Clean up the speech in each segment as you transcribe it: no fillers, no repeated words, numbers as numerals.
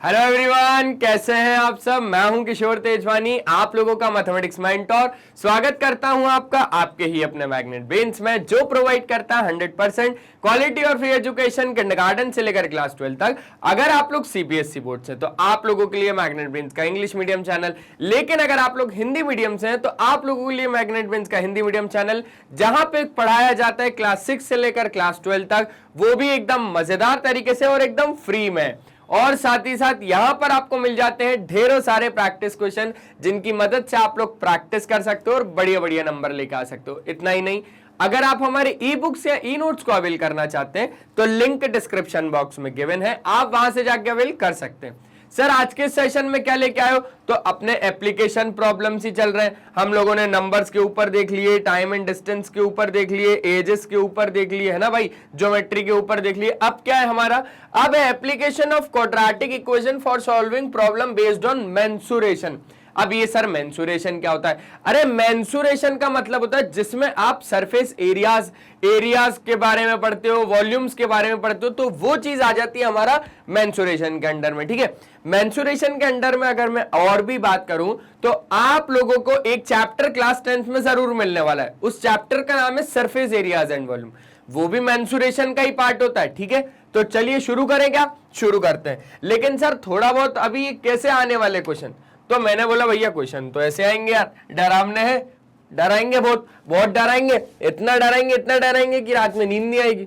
Hello everyone, कैसे हैं आप सब। मैं हूं किशोर तेजवानी, आप लोगों का मैथमेटिक्स मेंटर। स्वागत करता हूं आपका आपके ही अपने मैग्नेट ब्रेन्स में, जो प्रोवाइड करता है 100% क्वालिटी और फ्री एजुकेशन किंडरगार्टन से लेकर क्लास 12 तक। अगर आप लोग सीबीएसई बोर्ड से तो आप लोगों के लिए मैग्नेट ब्रेन्स का इंग्लिश मीडियम चैनल, लेकिन अगर आप लोग हिंदी मीडियम से हैं तो आप लोगों के लिए मैग्नेट ब्रेन्स का हिंदी मीडियम चैनल, जहां पे पढ़ाया जाता है क्लास 6 से लेकर क्लास 12 तक, वो भी एकदम मजेदार तरीके से और एकदम फ्री में। और साथ ही साथ यहां पर आपको मिल जाते हैं ढेरों सारे प्रैक्टिस क्वेश्चन, जिनकी मदद से आप लोग प्रैक्टिस कर सकते हो और बढ़िया बढ़िया नंबर लेकर आ सकते हो। इतना ही नहीं, अगर आप हमारे ई बुक्स या ई नोट्स को अवेल करना चाहते हैं तो लिंक डिस्क्रिप्शन बॉक्स में गिवन है, आप वहां से जाके अवेल कर सकते हैं। सर आज के सेशन में क्या लेके आए हो, तो अपने एप्लीकेशन प्रॉब्लम्स ही चल रहे हैं। हम लोगों ने नंबर्स के ऊपर देख लिए, टाइम एंड डिस्टेंस के ऊपर देख लिए, एजेस के ऊपर देख लिए, है ना भाई, ज्योमेट्री के ऊपर देख लिए। अब क्या है हमारा, अब है application of quadratic equation for solving problem based on mensuration. अब ये सर मेंसुरेशन क्या होता है? अरे मेंसुरेशन का मतलब होता है जिसमें आप सरफेस एरियाज के बारे में पढ़ते हो, वॉल्यूम्स के बारे में पढ़ते हो, तो वो चीज आ जाती है हमारा मेंसुरेशन के अंडर में। ठीक है, मेंसुरेशन के अंडर में अगर मैं और भी बात करूं तो आप लोगों को एक चैप्टर क्लास 10th में जरूर मिलने वाला है। उस चैप्टर का नाम है सरफेस एरियाज एंड वॉल्यूम, वो भी मेंसुरेशन का ही पार्ट होता है। ठीक है, तो चलिए शुरू करें क्या? शुरू करते हैं। लेकिन सर थोड़ा बहुत अभी कैसे आने वाले क्वेश्चन, तो मैंने बोला भैया क्वेश्चन तो ऐसे आएंगे यार, डरावने हैं, डराएंगे, बहुत बहुत डराएंगे, इतना डराएंगे कि रात में नींद नहीं आएगी।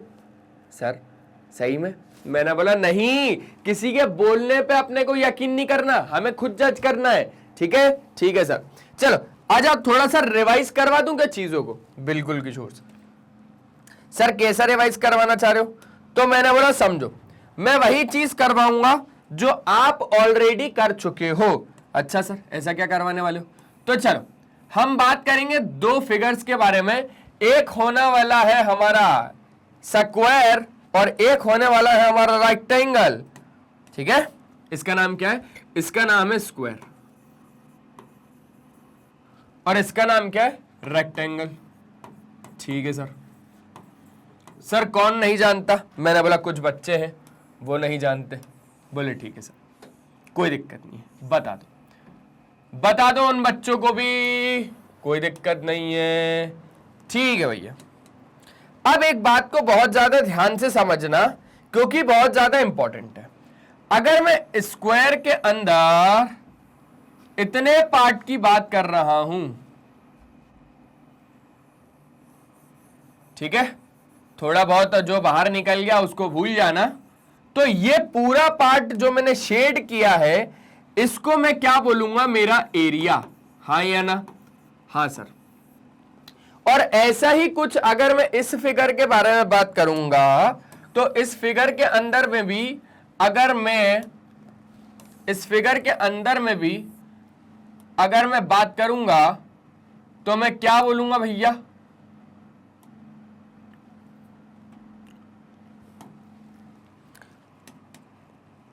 सर सही में? मैंने बोला नहीं, किसी के बोलने पे अपने को यकीन नहीं करना, हमें खुद जज करना है। ठीक है, ठीक है सर। चलो आज आप थोड़ा सा रिवाइज करवा दूं क्या चीजों को? बिल्कुल किशोर सर कैसा रिवाइज करवाना चाह रहे हो? तो मैंने बोला समझो, मैं वही चीज करवाऊंगा जो आप ऑलरेडी कर चुके हो। अच्छा सर ऐसा क्या करवाने वाले हो? तो चलो हम बात करेंगे दो फिगर्स के बारे में। एक होने वाला है हमारा स्क्वायर और एक होने वाला है हमारा रेक्टेंगल। ठीक है, इसका नाम क्या है? इसका नाम है स्क्वायर और इसका नाम क्या है? रेक्टेंगल। ठीक है सर। सर कौन नहीं जानता? मैंने बोला कुछ बच्चे हैं वो नहीं जानते। बोले ठीक है सर, कोई दिक्कत नहीं है, बता दो उन बच्चों को भी, कोई दिक्कत नहीं है। ठीक है भैया, अब एक बात को बहुत ज्यादा ध्यान से समझना क्योंकि बहुत ज्यादा इंपॉर्टेंट है। अगर मैं स्क्वायर के अंदर इतने पार्ट की बात कर रहा हूं, ठीक है, थोड़ा बहुत जो बाहर निकल गया उसको भूल जाना। तो ये पूरा पार्ट जो मैंने शेड किया है, इसको मैं क्या बोलूंगा? मेरा एरिया। हाँ या ना? हाँ सर। और ऐसा ही कुछ अगर मैं इस फिगर के बारे में बात करूंगा तो इस फिगर के अंदर में भी अगर मैं अगर मैं बात करूंगा तो मैं क्या बोलूंगा भैया?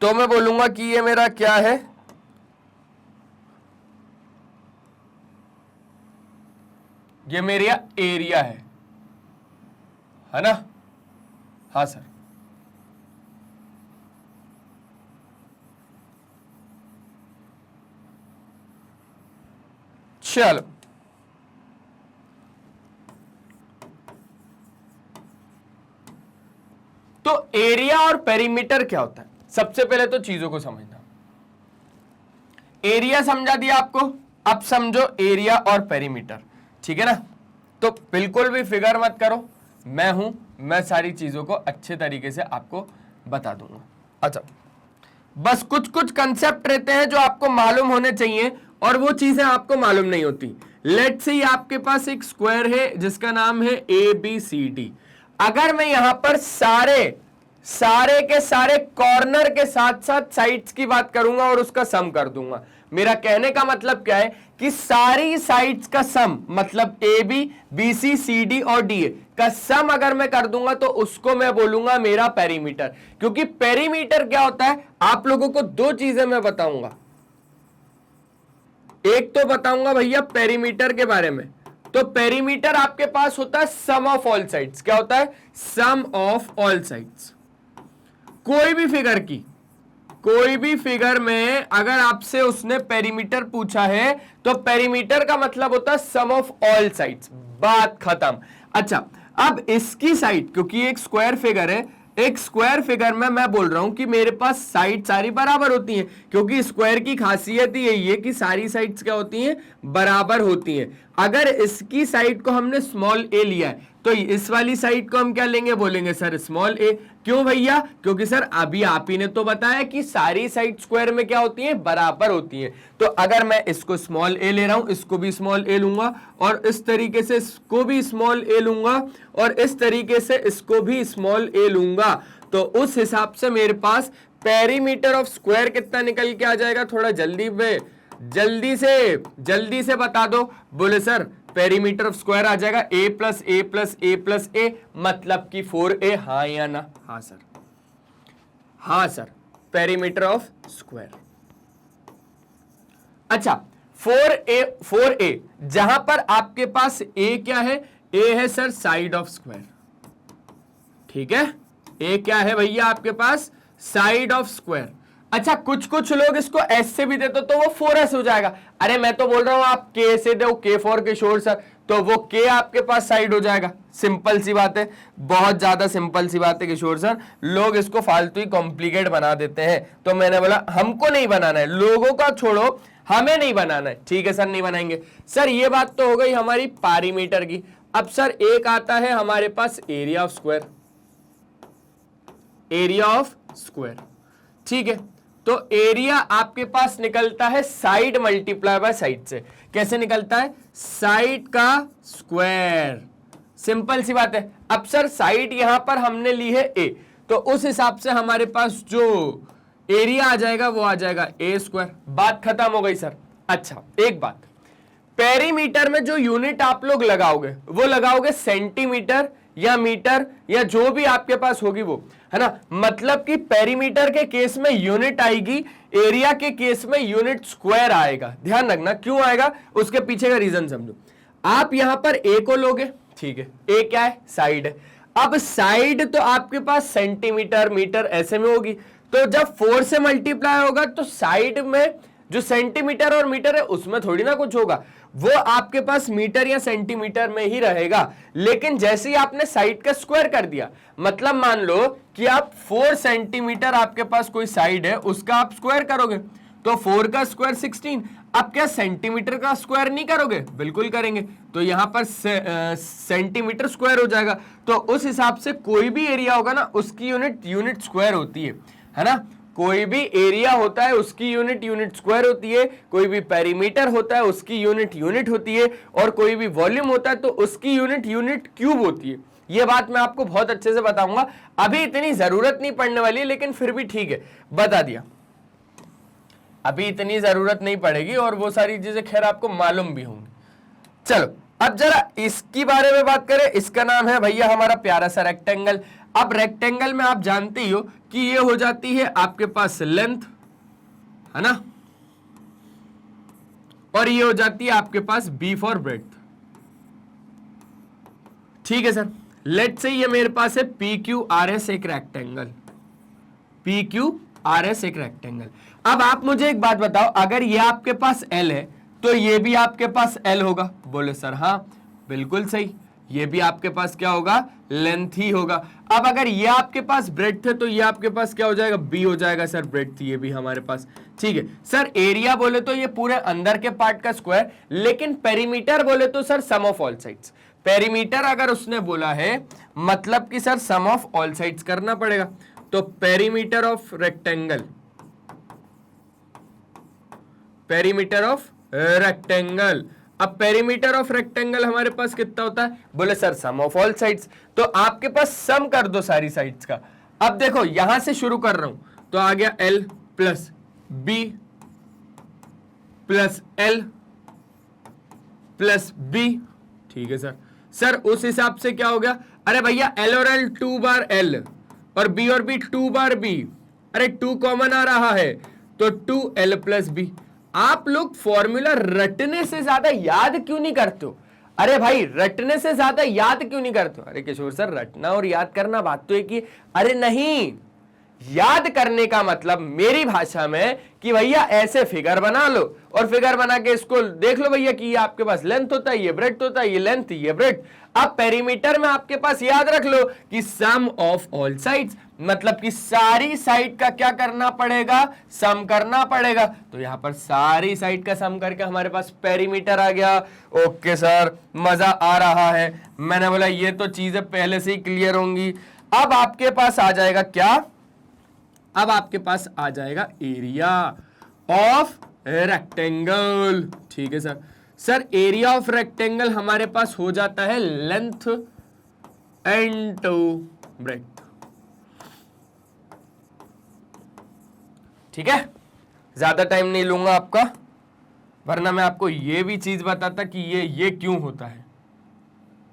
तो मैं बोलूंगा कि ये मेरा क्या है? ये मेरा एरिया है ना? हाँ सर। चलो तो एरिया और पेरीमीटर क्या होता है? सबसे पहले तो चीजों को समझना। एरिया समझा दिया आपको, अब समझो एरिया और पेरीमीटर। ठीक है ना? तो बिल्कुल भी फिगर मत करो, मैं सारी चीजों को अच्छे तरीके से आपको बता दूंगा। अच्छा, बस कुछ कुछ कंसेप्ट रहते हैं जो आपको मालूम होने चाहिए और वो चीजें आपको मालूम नहीं होती। लेट्स से आपके पास एक स्क्वायर है जिसका नाम है ABCD। अगर मैं यहां पर सारे के सारे कॉर्नर के साथ साथ साइड्स की बात करूंगा और उसका सम कर दूंगा, मेरा कहने का मतलब क्या है कि सारी साइड्स का सम, मतलब AB, BC, CD और DA का सम अगर मैं कर दूंगा तो उसको मैं बोलूंगा मेरा पेरीमीटर। क्योंकि पेरीमीटर क्या होता है, आप लोगों को दो चीजें मैं बताऊंगा। एक तो बताऊंगा भैया पेरीमीटर के बारे में, तो पेरीमीटर आपके पास होता है सम ऑफ ऑल साइड्स। क्या होता है? Sum of all sides. कोई भी फिगर की कोई भी फिगर में अगर आपसे उसने पेरीमीटर पूछा है तो पेरीमीटर का मतलब होता है सम ऑफ ऑल साइड्स, बात खत्म। अच्छा, अब इसकी साइड, क्योंकि एक स्क्वायर फिगर है, एक स्क्वायर फिगर में मैं बोल रहा हूं कि मेरे पास साइड सारी बराबर होती हैं, क्योंकि स्क्वायर की खासियत ही यही है कि सारी साइड्स क्या होती हैं, बराबर होती हैं। अगर इसकी साइड को हमने स्मॉल ए लिया है तो इस वाली साइड को हम क्या लेंगे, बोलेंगे सर स्मॉल ए। क्यों भैया? क्योंकि सर अभी आप ही ने तो बताया कि सारी साइड स्क्वायर में क्या होती हैं, बराबर होती हैं। तो अगर मैं इसको स्मॉल ए ले रहा हूं, इसको भी स्मॉल ए लूंगा, और इस तरीके से इसको भी स्मॉल ए लूंगा, और इस तरीके से इसको भी स्मॉल ए लूंगा, तो उस हिसाब से मेरे पास पेरीमीटर ऑफ स्क्वायर कितना निकल के आ जाएगा? थोड़ा जल्दी से बता दो। बोले सर पेरीमीटर ऑफ स्क्वायर आ जाएगा a plus a plus a plus a, मतलब कि 4a। हाँ या ना? हाँ सर, हाँ सर, पेरीमीटर ऑफ स्क्वायर। अच्छा, 4a जहां पर आपके पास a क्या है? a है सर साइड ऑफ स्क्वायर, ठीक है। a क्या है भैया आपके पास? Side of square. अच्छा, कुछ लोग इसको s से भी देते तो वो 4s हो जाएगा। अरे मैं तो बोल रहा हूं आप k से दो, k फॉर किशोर सर, तो वो k आपके पास साइड हो जाएगा। सिंपल सी बात है, बहुत ज्यादा सिंपल सी बात है किशोर सर। लोग इसको फालतू ही कॉम्प्लिकेट बना देते हैं, तो मैंने बोला हमको नहीं बनाना है, लोगों का छोड़ो, हमें नहीं बनाना है। ठीक है सर, नहीं बनाएंगे। सर ये बात तो हो गई हमारी पेरीमीटर की। अब सर एक आता है हमारे पास area of square, area of square, ठीक है। तो एरिया आपके पास निकलता है साइड मल्टीप्लाई बाय साइड से। कैसे निकलता है? साइड का स्क्वायर, सिंपल सी बात है। अब सर साइड यहां पर हमने ली है ए, तो उस हिसाब से हमारे पास जो एरिया आ जाएगा वो आ जाएगा ए स्क्वायर। बात खत्म हो गई सर। अच्छा, एक बात, पेरीमीटर में जो यूनिट आप लोग लगाओगे वो लगाओगे सेंटीमीटर या मीटर या जो भी आपके पास होगी वो, है ना। मतलब कि पेरीमीटर के केस में यूनिट आएगी, एरिया के केस में यूनिट स्क्वायर आएगा। ध्यान रखना क्यों आएगा, उसके पीछे का रीजन समझो। आप यहां पर ए को लोगे, ठीक है, ए क्या है? साइड है। अब साइड तो आपके पास सेंटीमीटर मीटर ऐसे में होगी, तो जब 4 से मल्टीप्लाई होगा तो साइड में जो सेंटीमीटर और मीटर है उसमें थोड़ी ना कुछ होगा, वो आपके पास मीटर या सेंटीमीटर में ही रहेगा। लेकिन जैसे ही आपने साइड का स्क्वायर कर दिया, मतलब मान लो कि आप 4 सेंटीमीटर आपके पास कोई साइड है, उसका आप स्क्वायर करोगे तो 4 का स्क्वायर 16। अब क्या सेंटीमीटर का स्क्वायर नहीं करोगे? बिल्कुल करेंगे। तो यहां पर सेंटीमीटर स्क्वायर हो जाएगा। तो उस हिसाब से कोई भी एरिया होगा ना, उसकी यूनिट स्क्वायर होती है ना। कोई भी एरिया होता है उसकी यूनिट स्क्वायर होती है, कोई भी पेरीमीटर होता है उसकी यूनिट होती है, और कोई भी वॉल्यूम होता है तो उसकी यूनिट क्यूब होती है। ये बात मैं आपको बहुत अच्छे से बताऊंगा, अभी इतनी जरूरत नहीं पड़ने वाली है, लेकिन फिर भी ठीक है, बता दिया। अभी इतनी जरूरत नहीं पड़ेगी और वो सारी चीजें खैर आपको मालूम भी होंगी। चलो अब जरा इसकी बारे में बात करें। इसका नाम है भैया हमारा प्यारा सा रेक्टेंगल। अब रेक्टेंगल में आप जानते ही हो कि ये हो जाती है आपके पास लेंथ, है ना, और ये हो जाती है आपके पास बी फॉर ब्रेड्थ। ठीक है सर, लेट से ये मेरे पास है पी क्यू आर एस एक rectangle, P Q R S एक रेक्टेंगल। अब आप मुझे एक बात बताओ, अगर ये आपके पास एल है तो ये भी आपके पास एल होगा? बोले सर हाँ, बिल्कुल सही, ये भी आपके पास क्या होगा? लेंथ ही होगा। अब अगर ये आपके पास ब्रेड्थ है तो ये आपके पास क्या हो जाएगा? बी हो जाएगा सर, ब्रेड्थ ये भी हमारे पास। ठीक है सर, एरिया बोले तो ये पूरे अंदर के पार्ट का स्क्वायर, लेकिन पेरीमीटर बोले तो sir sum of all sides. Perimeter अगर उसने बोला है मतलब कि sir sum of all sides करना पड़ेगा। तो perimeter of rectangle, perimeter of rectangle. अब पेरीमीटर ऑफ रेक्टेंगल हमारे पास कितना होता है? बोले sir sum of all sides. तो आपके पास सम कर दो सारी साइड्स का। अब देखो यहां से शुरू कर रहा हूं तो आ गया L plus B plus L plus B. ठीक है सर। सर उस हिसाब से क्या हो गया? अरे भैया L और L 2 बार L और B और B 2 बार B। अरे 2 कॉमन आ रहा है तो 2L प्लस बी। आप लोग फॉर्मूला रटने से ज्यादा याद क्यों नहीं करते हो? अरे भाई रटने से ज्यादा याद क्यों नहीं करते हो? अरे किशोर सर रटना और याद करना बात तो एक ही। अरे नहीं, याद करने का मतलब मेरी भाषा में कि भैया ऐसे फिगर बना लो और फिगर बना के इसको देख लो भैया कि ये आपके पास लेंथ होता है, ये ब्रेड्थ होता है, ये लेंथ, ये ब्रेड्थ। अब पेरीमीटर में आपके पास याद रख लो कि सम ऑफ ऑल साइड्स, मतलब कि सारी साइड का क्या करना पड़ेगा, सम करना पड़ेगा। तो यहां पर सारी साइड का सम करके हमारे पास पेरीमीटर आ गया। ओके सर, मजा आ रहा है। मैंने बोला ये तो चीजें पहले से ही क्लियर होंगी। अब आपके पास आ जाएगा क्या, अब आपके पास आ जाएगा एरिया ऑफ रेक्टेंगल। ठीक है sir. Sir area of rectangle हमारे पास हो जाता है लेंथ इनटू ब्रेड्थ। ठीक है, ज्यादा टाइम नहीं लूंगा आपका, वरना मैं आपको यह भी चीज बताता कि ये क्यों होता है।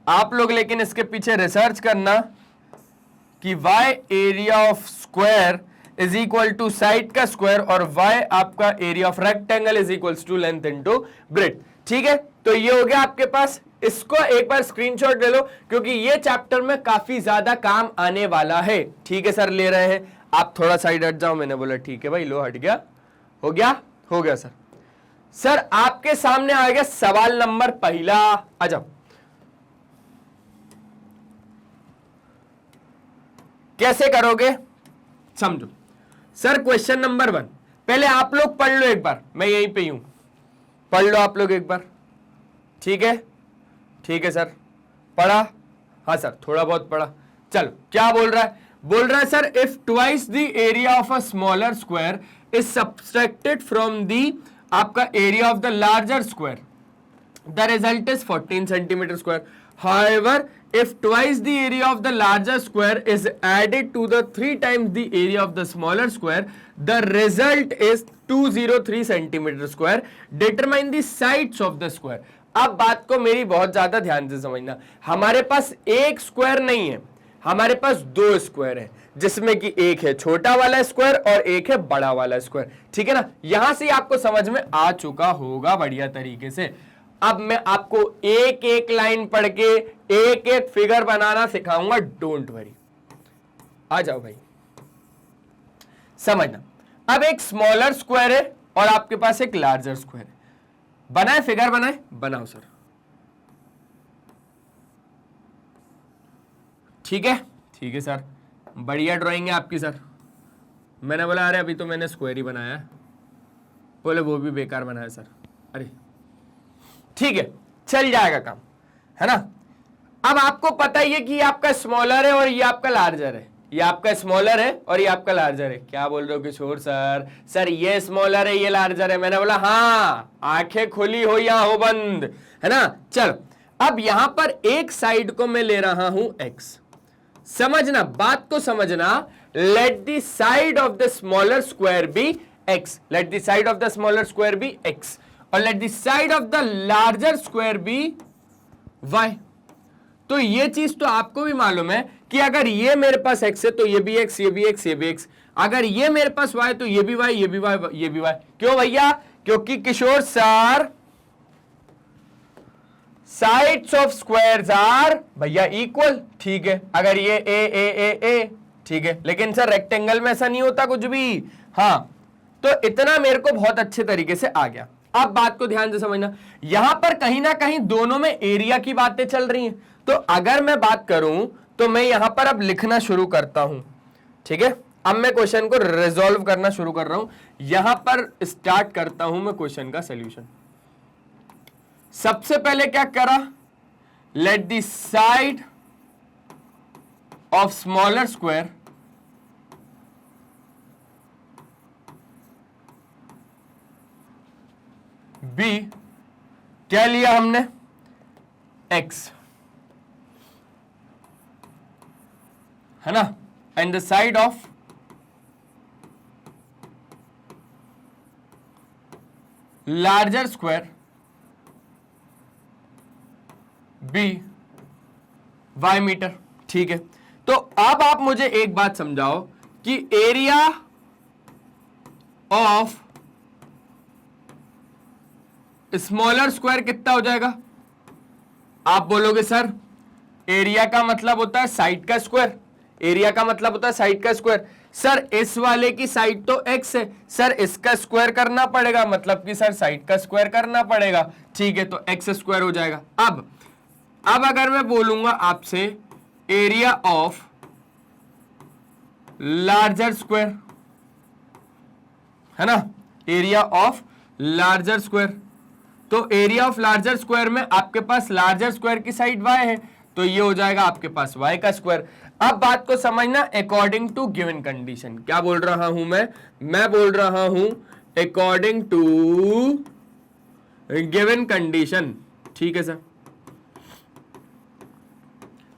आप लोग लेकिन इसके पीछे रिसर्च करना कि y area of square is equal to side का स्क्वायर और y आपका area of rectangle is equal to length into breadth. ठीक है, तो ये हो गया आपके पास। इसको एक बार स्क्रीनशॉट ले लो क्योंकि ये चैप्टर में काफी ज्यादा काम आने वाला है। ठीक है सर, ले रहे हैं आप, थोड़ा साइड हट जाओ। मैंने बोला ठीक है भाई, लो हट गया, हो गया, हो गया सर। सर आपके सामने आ गया सवाल नंबर पहला, आ जाओ। कैसे करोगे समझो। सर क्वेश्चन नंबर 1 पहले आप लोग पढ़ लो एक बार, मैं यहीं पे हूं, पढ़ लो आप लोग एक बार। ठीक है, ठीक है सर, पढ़ा? हाँ सर, थोड़ा बहुत पढ़ा। चलो, क्या बोल रहा है? बोल रहा है sir if twice the area of a smaller square is subtracted from the आपका area of the larger square, the result is 14 centimetre square. However, if twice the area of the larger square is added to the 3 times the area of the smaller square, the result is 203 centimeter square. Determine the sides of the square. अब बात को मेरी बहुत ज्यादा ध्यान से समझना। हमारे पास एक स्क्वायर नहीं है, हमारे पास 2 स्क्वायर है, जिसमें कि एक है छोटा वाला स्क्वायर और एक है बड़ा वाला स्क्वायर। ठीक है ना, यहां से आपको समझ में आ चुका होगा बढ़िया तरीके से। अब मैं आपको एक एक लाइन पढ़ के एक एक फिगर बनाना सिखाऊंगा, डोंट वरी। आ जाओ भाई, समझना। अब एक स्मॉलर स्क्वायर है और आपके पास एक लार्जर स्क्वायर है। बनाए फिगर, बनाए, बनाओ सर। ठीक है, ठीक है सर, बढ़िया ड्राइंग है आपकी सर। मैंने बोला अरे अभी तो मैंने स्क्वायर ही बनाया है, बोले वो भी बेकार बनाया सर। अरे ठीक है, चल जाएगा काम, है ना। अब आपको पता ही है कि ये आपका स्मॉलर है और ये आपका लार्जर है, ये आपका स्मॉलर है और ये आपका लार्जर है। क्या बोल रहे हो किशोर सर? सर ये स्मॉलर है, ये लार्जर है। मैंने बोला हाँ, आंखें खुली हो या हो बंद, है ना। चल, अब यहां पर एक साइड को मैं ले रहा हूं x। समझना, बात को समझना। Let the side of the smaller square be x, let the side of the smaller square be x और let the side of the larger square be y। तो ये चीज तो आपको भी मालूम है कि अगर ये मेरे पास x है तो ये भी x, ये भी x, ये भी x। अगर ये मेरे पास y तो ये भी y, ये भी y, ये भी y। क्यों भैया? क्योंकि Kishore sir sides of squares are भैया इक्वल। ठीक है, अगर ये ए, ठीक है, लेकिन सर रेक्टेंगल में ऐसा नहीं होता कुछ भी। हाँ, तो इतना मेरे को बहुत अच्छे तरीके से आ गया। अब बात को ध्यान से समझना, यहां पर कहीं ना कहीं दोनों में एरिया की बातें चल रही हैं। तो अगर मैं बात करूं तो मैं यहां पर अब लिखना शुरू करता हूं। ठीक है, अब मैं क्वेश्चन को रिजॉल्व करना शुरू कर रहा हूं। यहां पर स्टार्ट करता हूं मैं क्वेश्चन का सॉल्यूशन। सबसे पहले क्या करा? Let the side of smaller square be, क्या लिया हमने? x, है ना, and the side of larger square be y metre. ठीक है, तो अब आप मुझे एक बात समझाओ कि एरिया ऑफ स्मॉलर स्क्वायर कितना हो जाएगा? आप बोलोगे सर एरिया का मतलब होता है साइड का स्क्वायर, एरिया का मतलब होता है साइड का स्क्वायर। सर इस वाले की साइड तो x है, सर इसका स्क्वायर करना पड़ेगा, मतलब कि सर साइड का स्क्वायर करना पड़ेगा, ठीक है, तो x स्क्वायर हो जाएगा। अब अगर मैं बोलूंगा आपसे एरिया ऑफ लार्जर स्क्वायर, है ना, एरिया ऑफ लार्जर स्क्वायर, तो एरिया ऑफ लार्जर स्क्वायर में आपके पास लार्जर स्क्वायर की साइड y है, तो ये हो जाएगा आपके पास y का स्क्वायर। अब बात को समझना, अकॉर्डिंग टू गिवन कंडीशन। क्या बोल रहा हूं मैं बोल रहा हूं अकॉर्डिंग टू गिवन कंडीशन, ठीक है सर।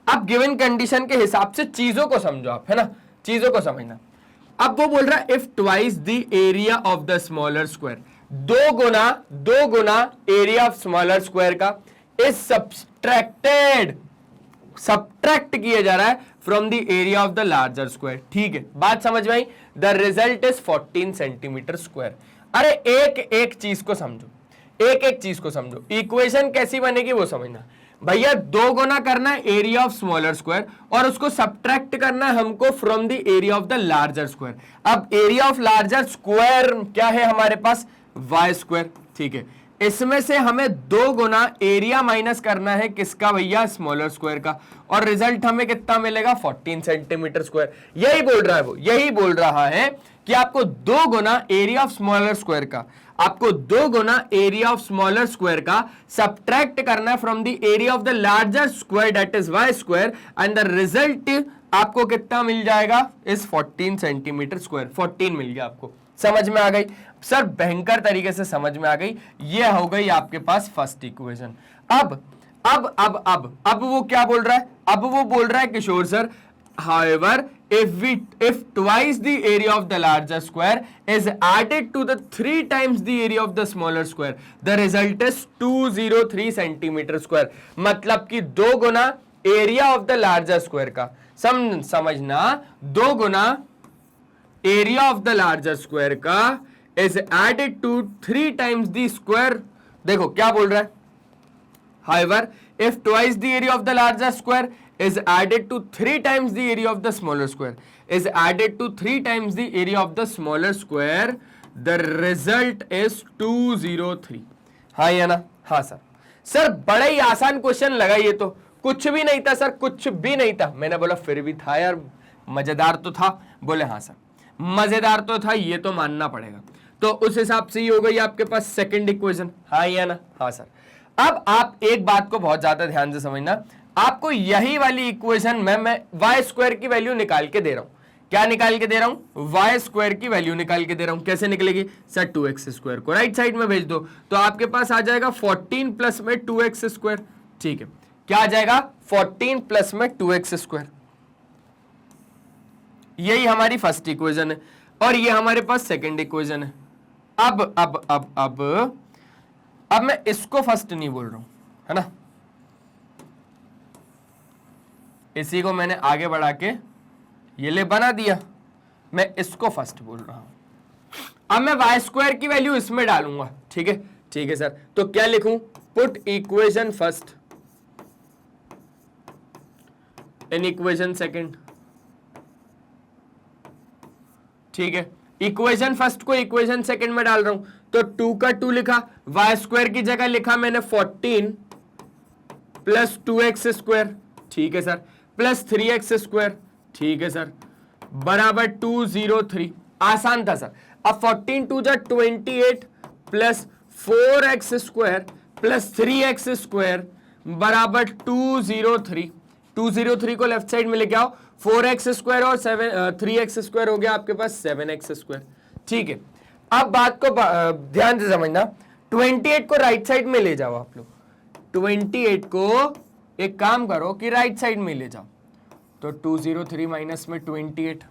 अब गिवन कंडीशन के हिसाब से चीजों को समझो आप, है ना, चीजों को समझना। अब वो बोल रहा है if twice the area of the smaller square, दो गुना एरिया ऑफ स्मॉलर स्क्वायर का इज सब्ट्रैक्ट किया जा रहा है from the area of the larger square, ठीक है, बात समझ में आई। The result is 14 centimetre square. अरे एक एक चीज को समझो, एक एक चीज को समझो, इक्वेशन कैसी बनेगी वो समझना। भैया दो गुना करना है एरिया ऑफ स्मॉलर स्क्वायर और उसको सब्ट्रैक्ट करना है हमको from the area of the larger square. अब एरिया ऑफ लार्जर स्क्वायर क्या है हमारे पास, वाई स्क्वायर, ठीक है, इसमें से हमें दो गुना एरिया माइनस करना है किसका भैया, स्मॉलर स्क्वायर का, और रिजल्ट हमें कितना मिलेगा, 14 सेंटीमीटर स्क्वायर। यही बोल रहा है वो, यही बोल रहा है कि आपको दो गुना एरिया ऑफ स्मॉलर स्क्वायर का, आपको दो गुना एरिया ऑफ स्मॉलर स्क्वायर का सब्ट्रैक्ट करना है from the area of the larger square that is Y square, and the result आपको कितना मिल जाएगा, इज 14 सेंटीमीटर स्क्वायर। 14 मिल गया आपको, समझ में आ गई सर, भयंकर तरीके से समझ में आ गई। ये हो गई आपके पास फर्स्ट इक्वेशन। अब वो क्या बोल रहा है, अब वो बोल रहा है किशोर sir, however if twice the area of the larger square is added to the 3 times the area of the smaller square, the result is 203 centimeter square। मतलब कि दो गुना area of the larger square का, समझना, दो गुना area of the larger square का is added to 3 times the square. देखो क्या बोल रहा है, however if twice the area of the larger square is added to 3 times the area of the smaller square, is added to 3 times the area of the smaller square, the result is 203। हाँ या ना, हाँ sir. Sir बड़ा ही आसान question लगा, ये तो कुछ भी नहीं था सर, कुछ भी नहीं था। मैंने बोला फिर भी था यार, मजेदार तो था। बोले हाँ सर मजेदार तो था, ये तो मानना पड़ेगा। तो उस हिसाब से ही हो गई आपके पास सेकंड इक्वेशन, हाँ या ना, हाँ सर। अब आप एक बात को बहुत ज्यादा ध्यान से समझना, आपको यही वाली इक्वेशन में मैं वाई स्क्वायर की वैल्यू निकाल के दे रहा हूं। क्या निकाल के दे रहा हूं, वाई स्क्वायर की वैल्यू निकाल के दे रहा हूं। कैसे निकलेगी सर, 2x स्क्वायर को राइट साइड में भेज दो तो आपके पास आ जाएगा 14 प्लस में 2x स्क्वायर, ठीक है, क्या आ जाएगा 14 प्लस में 2x स्क्वायर। यही हमारी फर्स्ट इक्वेशन है और ये हमारे पास सेकंड इक्वेशन है। अब मैं इसको फर्स्ट नहीं बोल रहा हूं, है ना, इसी को मैंने आगे बढ़ा के ये ले बना दिया, मैं इसको फर्स्ट बोल रहा हूं। अब मैं वाई स्क्वायर की वैल्यू इसमें डालूंगा, ठीक है, ठीक है सर। तो क्या लिखूं, put equation first in equation second, ठीक है, इक्वेशन फर्स्ट को इक्वेशन सेकंड में डाल रहा हूं। तो 2 का 2 लिखा, वाई स्क्वायर की जगह लिखा मैंने 14 प्लस 2x स्क्वायर, ठीक है सर, प्लस 3x स्क्वायर, ठीक है सर, बराबर 203। आसान था सर। अब 14 2 जा 28 plus 4x square plus 3x square बराबर 203। 203 को लेफ्ट साइड में लेके आओ, 4x स्क्वायर और 3x स्क्वायर हो गया आपके पास 7x स्क्वायर, ठीक है। अब बात को ध्यान से समझना, 28 को राइट साइड में ले जाओ आप लोग, 28 को एक काम करो कि राइट साइड में ले जाओ, तो 203 माइनस में 28,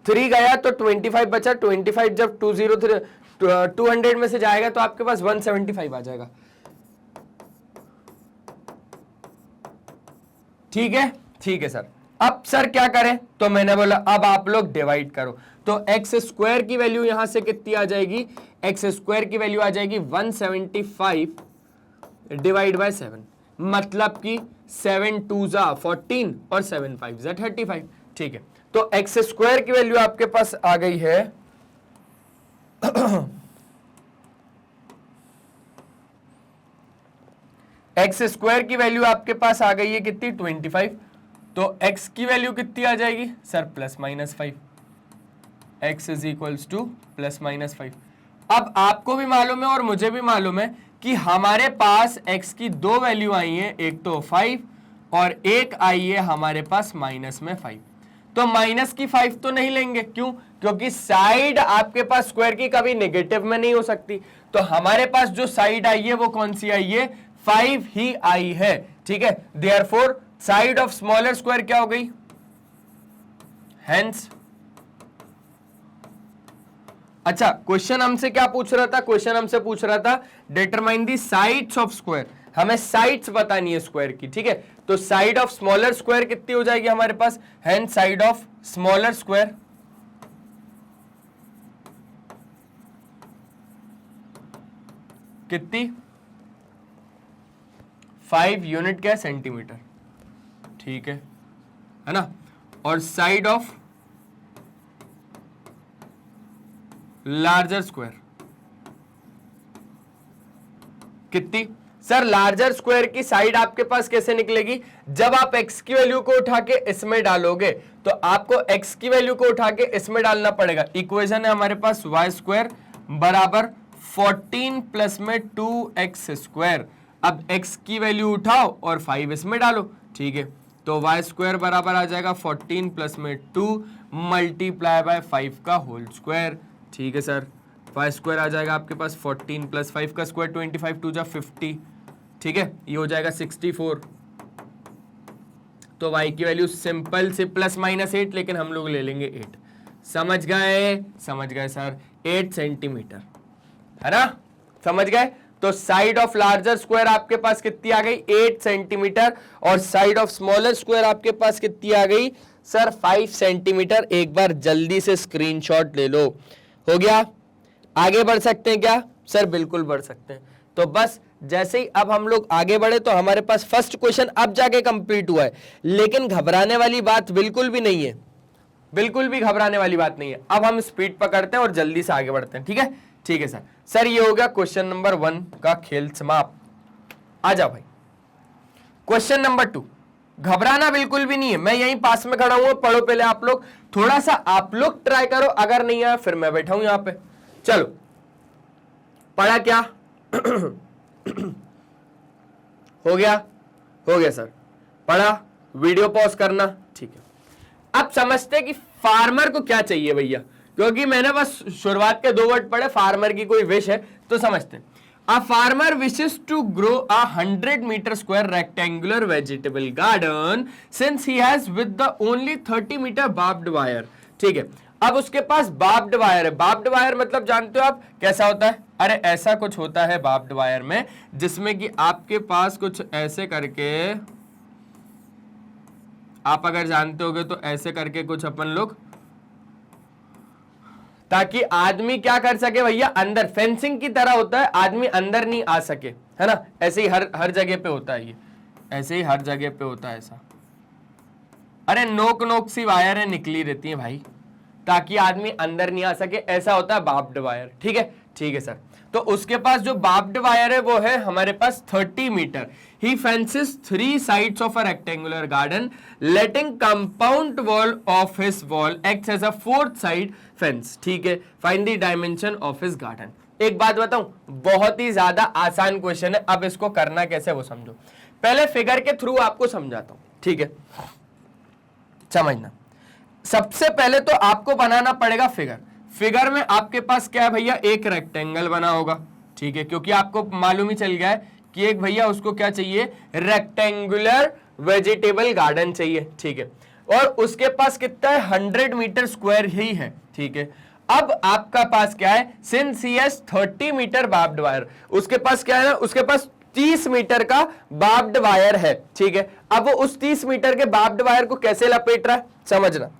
3 गया तो 25 बचा, 25 जब 203 200 में से जाएगा तो आपके पास 175 आ जाएगा, ठीक है, ठीक है सर। अब सर क्या करें, तो मैंने बोला अब आप लोग डिवाइड करो, तो एक्स स्क्वायर की वैल्यू यहां से कितनी आ जाएगी, एक्स स्क्वायर की वैल्यू आ जाएगी 175 डिवाइड बाय 7, मतलब कि 7 2 जा 14 और 7 5 जा 35, ठीक है। तो एक्स स्क्वायर की वैल्यू आपके पास आ गई है एक्स स्क्वायर की वैल्यू आपके पास आ गई है कितनी 25। तो एक्स की वैल्यू कितनी आ जाएगी sir +-5। X is equals to +-5। अब आपको भी मालूम है और मुझे भी मालूम है कि हमारे पास x की दो वैल्यू आई है, एक तो 5 और एक आई है हमारे पास -5। तो माइनस की 5 तो नहीं लेंगे, क्यों? क्योंकि साइड आपके पास स्क्वायर की कभी नेगेटिव में नहीं हो सकती। तो हमारे पास जो साइड आई है वो कौन सी आई है? 5 ही आई है, ठीक है। Therefore side of smaller square क्या हो गई? हेंस अच्छा, क्वेश्चन हमसे क्या पूछ रहा था? क्वेश्चन हमसे पूछ रहा था determine the sides of square. हमें साइड्स बतानी है स्क्वायर की, ठीक है। तो साइड ऑफ स्मॉलर स्क्वायर कितनी हो जाएगी हमारे पास? Hence side of smaller square कितनी? 5 यूनिट क्या? सेंटीमीटर, ठीक है ना। और साइड ऑफ लार्जर स्क्वायर कितनी? सर लार्जर स्क्वायर की साइड आपके पास कैसे निकलेगी? जब आप x की वैल्यू को उठा के इसमें डालोगे तो आपको x की वैल्यू को उठा के इसमें डालना पड़ेगा। इक्वेशन है हमारे पास y² बराबर 14 प्लस में 2x²। अब x की वैल्यू उठाओ और 5 इसमें डालो, ठीक है। तो y² बराबर आ जाएगा 14 प्लस में 2 मल्टीप्लाई बाय 5 का होल स्क्वायर, ठीक है सर। y² आ जाएगा आपके पास 14 प्लस 5 का स्क्वायर 25 2 जा 50, ठीक है। ये हो जाएगा 64। तो y की वैल्यू सिंपल से +-8, लेकिन हम लोग ले लेंगे 8। समझ गए? समझ गए सर, 8 सेंटीमीटर, है ना। समझ गए? तो साइड ऑफ लार्जर स्क्वायर आपके पास कितनी आ गई? 8 सेंटीमीटर। और साइड ऑफ स्मॉलर स्क्वायर आपके पास कितनी आ गई सर? 5 सेंटीमीटर। एक बार जल्दी से स्क्रीनशॉट ले लो। हो गया? आगे बढ़ सकते हैं क्या सर? बिल्कुल बढ़ सकते हैं। तो बस जैसे ही अब हम लोग आगे बढ़े तो हमारे पास फर्स्ट क्वेश्चन अब जाके कंप्लीट हुआ है, लेकिन घबराने वाली बात बिल्कुल भी नहीं है, बिल्कुल भी घबराने वाली बात नहीं है। अब हम स्पीड पकड़ते हैं और जल्दी से आगे बढ़ते हैं, ठीक है। ठीक है सर। सर ये हो गया क्वेश्चन नंबर 1 का खेल समाप्त। आ जाओ भाई क्वेश्चन नंबर 2। घबराना बिल्कुल भी नहीं है, मैं यहीं पास में खड़ा हूं, पढ़ो पहले आप लोग, थोड़ा सा आप लोग ट्राई करो, अगर नहीं आया फिर मैं बैठा हूं यहां पे। चलो पढ़ा क्या? हो गया? हो गया सर, पढ़ा। वीडियो पॉज करना, ठीक है। अब समझते हैं कि फार्मर को क्या चाहिए भैया, क्योंकि मैंने बस शुरुआत के 2 वर्ड पढ़े, फार्मर की कोई विश है तो समझते हैं। A farmer wishes to grow a 100 meter square rectangular vegetable garden since he has with the only 30 meter barbed wire, ठीक है। अब उसके पास बार्ब्ड वायर है। बार्ब्ड वायर मतलब जानते हो आप कैसा होता है? अरे ऐसा कुछ होता है बार्ब्ड वायर में, जिसमें कि आपके पास कुछ ऐसे करके, आप अगर जानते होगे तो ऐसे करके कुछ अपन लोग, ताकि आदमी क्या कर सके भैया, अंदर, फेंसिंग की तरह होता है, आदमी अंदर नहीं आ सके, है ना। ऐसे ही हर जगह पे होता है, ये ऐसे ही हर जगह पे होता है ऐसा। अरे नोक नोक सी वायर निकली रहती है भाई, ताकि आदमी अंदर नहीं आ सके, ऐसा होता है बार्ब्ड वायर, ठीक है। ठीक है सर। तो उसके पास जो बार्ब्ड वायर है वो है हमारे पास 30 metre. He fences 3 sides of a rectangular garden, letting compound wall of his wall acts as a 4th side fence, ठीक है। Find the dimension of his garden. एक बात बताऊं, बहुत ही ज्यादा आसान क्वेश्चन है। अब इसको करना कैसे वो समझो। पहले फिगर के थ्रू आपको समझाता हूं, ठीक है, समझना। सबसे पहले तो आपको बनाना पड़ेगा फिगर। फिगर में आपके पास क्या है भैया, एक रेक्टेंगल बना होगा, ठीक है, क्योंकि आपको मालूम ही चल गया है कि एक भैया उसको क्या चाहिए, रेक्टेंगुलर वेजिटेबल गार्डन चाहिए, ठीक है। और उसके पास कितना है, 100 मीटर स्क्वायर ही है, ठीक है। अब आपका पास क्या है, since he has 30 metre barbed wire, उसके पास क्या है ना, उसके पास 30 मीटर का बार्ब्ड वायर है, ठीक है। अब वो उस 30 मीटर के बार्ब्ड वायर को कैसे लपेट रहा है, समझना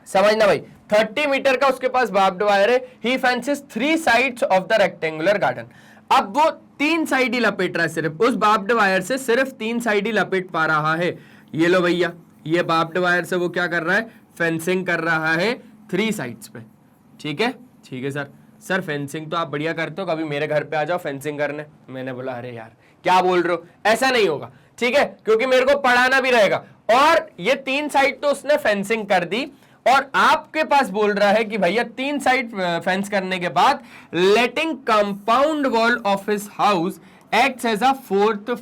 समझना भाई। 30 मीटर का उसके पास बार्ब्ड वायर है। He fences 3 sides of the rectangular garden. अब वो 3 साइड ही लपेट रहा है, सिर्फ उस बार्ब्ड वायर से सिर्फ 3 साइड ही लपेट पा रहा है। ये लो भैया, ये बार्ब्ड वायर से वो क्या कर रहा है, फेंसिंग कर रहा है 3 साइड्स पे। ठीक है, ठीक है सर फेंसिंग तो आप बढ़िया करते हो, कभी मेरे घर पे आ जाओ फेंसिंग करने। मैंने बोला अरे यार क्या बोल रहे हो, ऐसा नहीं होगा। ठीक है, क्योंकि मेरे को पढ़ाना भी रहेगा। और ये 3 साइड तो उसने फेंसिंग कर दी, और आपके पास बोल रहा है कि भैया 3 साइड फेंस करने के बाद letting compound wall of his house acts as a fourth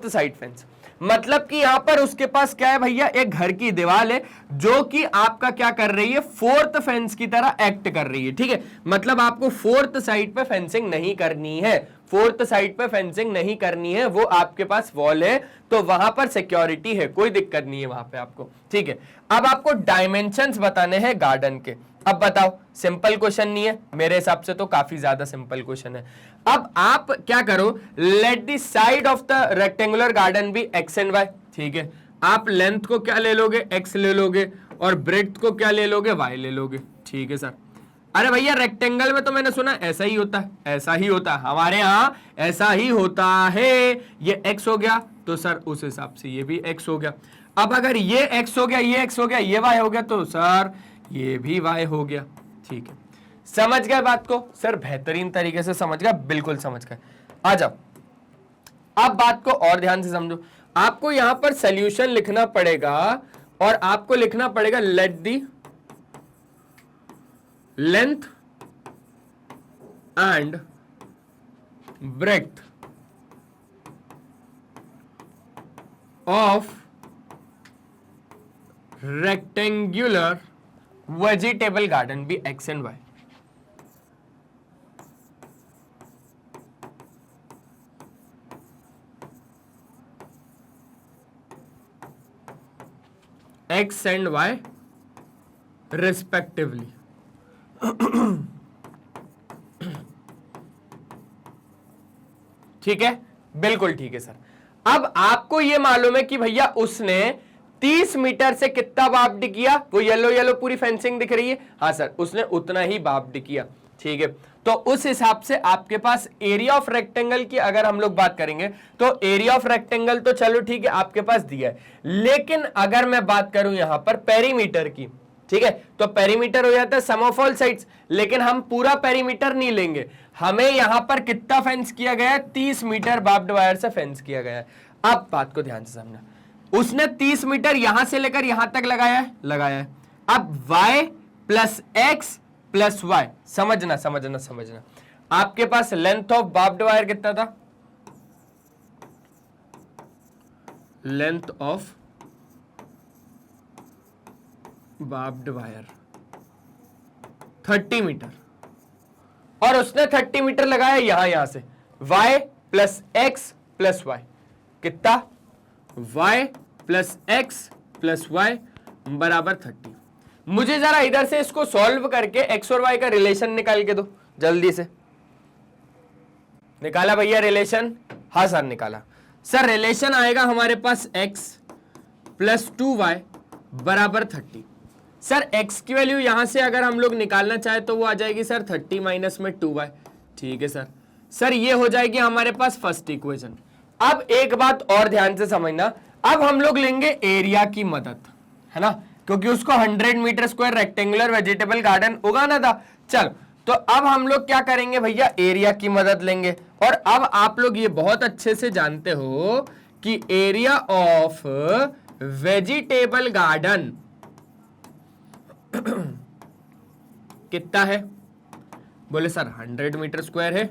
side fence. मतलब कि यहां पर उसके पास क्या है भैया, एक घर की दीवार है जो कि आपका क्या कर रही है, फोर्थ फेंस की तरह एक्ट कर रही है। ठीक है, मतलब आपको फोर्थ साइड पे फेंसिंग नहीं करनी है, फोर्थ साइड पे फेंसिंग नहीं करनी है, वो आपके पास वॉल है तो वहां पर सिक्योरिटी है, कोई दिक्कत नहीं है वहां पे आपको। ठीक है, अब आपको डायमेंशंस बताने हैं गार्डन के। अब बताओ, सिंपल क्वेश्चन नहीं है, मेरे हिसाब से तो काफी ज्यादा सिंपल क्वेश्चन है। अब आप क्या करो, let the side of the rectangular garden be X and Y. ठीक है, आप लेंथ को क्या ले लोगे, एक्स ले लोगे, और ब्रेड्थ को क्या ले लोगे, वाई ले लोगे। ठीक है सर, अरे भैया रेक्टेंगल में तो मैंने सुना ऐसा ही होता है, ऐसा ही होता है, हमारे यहाँ ऐसा ही होता है। ये x हो गया तो सर उस हिसाब से ये भी x हो गया। अब अगर ये x हो गया, ये x हो गया, ये y हो गया, तो सर ये भी y हो गया। ठीक है, समझ गए बात को सर, बेहतरीन तरीके से समझ गए, बिल्कुल समझ गए। आ जाओ, अब बात को और ध्यान से समझो। आपको यहां पर सोल्यूशन लिखना पड़ेगा, और आपको लिखना पड़ेगा let the length and breadth of rectangular vegetable garden be x and y। x and y respectively। ठीक है, बिल्कुल ठीक है सर। अब आपको यह मालूम है कि भैया उसने 30 मीटर से कितना बाप्ड किया, वो येलो येलो पूरी फेंसिंग दिख रही है, हाँ सर उसने उतना ही बाप्ड किया। ठीक है, तो उस हिसाब से आपके पास एरिया ऑफ रेक्टेंगल की अगर हम लोग बात करेंगे तो एरिया ऑफ रेक्टेंगल तो चलो ठीक है आपके पास दिया है, लेकिन अगर मैं बात करूं यहां पर पेरीमीटर की, ठीक है, तो पेरीमीटर हो जाता है सम ऑफ ऑल साइड्स, लेकिन हम पूरा पेरीमीटर नहीं लेंगे, हमें यहां पर कितना फेंस किया गया है, 30 मीटर बार्ब्ड वायर से फेंस किया गया है। अब बात को ध्यान से समझना, उसने 30 मीटर यहां से लेकर यहां तक लगाया है। अब y plus X plus Y, समझना समझना समझना, आपके पास लेंथ ऑफ बार्ब्ड वायर कितना था, length of barbed wire 30 metre, और उसने 30 मीटर लगाया यहां से, y plus X plus Y कितना, y plus X plus Y बराबर 30। मुझे जरा इधर से इसको सॉल्व करके x और y का रिलेशन निकाल के दो जल्दी से। निकाला भैया रिलेशन, हाँ सर निकाला। सर रिलेशन आएगा हमारे पास x प्लस 2y बराबर 30। सर x की वैल्यू यहां से अगर हम लोग निकालना चाहे तो वो आ जाएगी सर 30 माइनस में 2y। ठीक है सर, सर ये हो जाएगी हमारे पास फर्स्ट इक्वेशन। अब एक बात और ध्यान से समझना, अब हम लोग लेंगे एरिया की मदद, है ना, क्योंकि उसको 100 metre square rectangular vegetable garden उगाना था। चल तो अब हम लोग क्या करेंगे भैया, एरिया की मदद लेंगे। और अब आप लोग ये बहुत अच्छे से जानते हो कि एरिया ऑफ वेजिटेबल गार्डन कितना है, बोले सर 100 मीटर स्क्वायर है।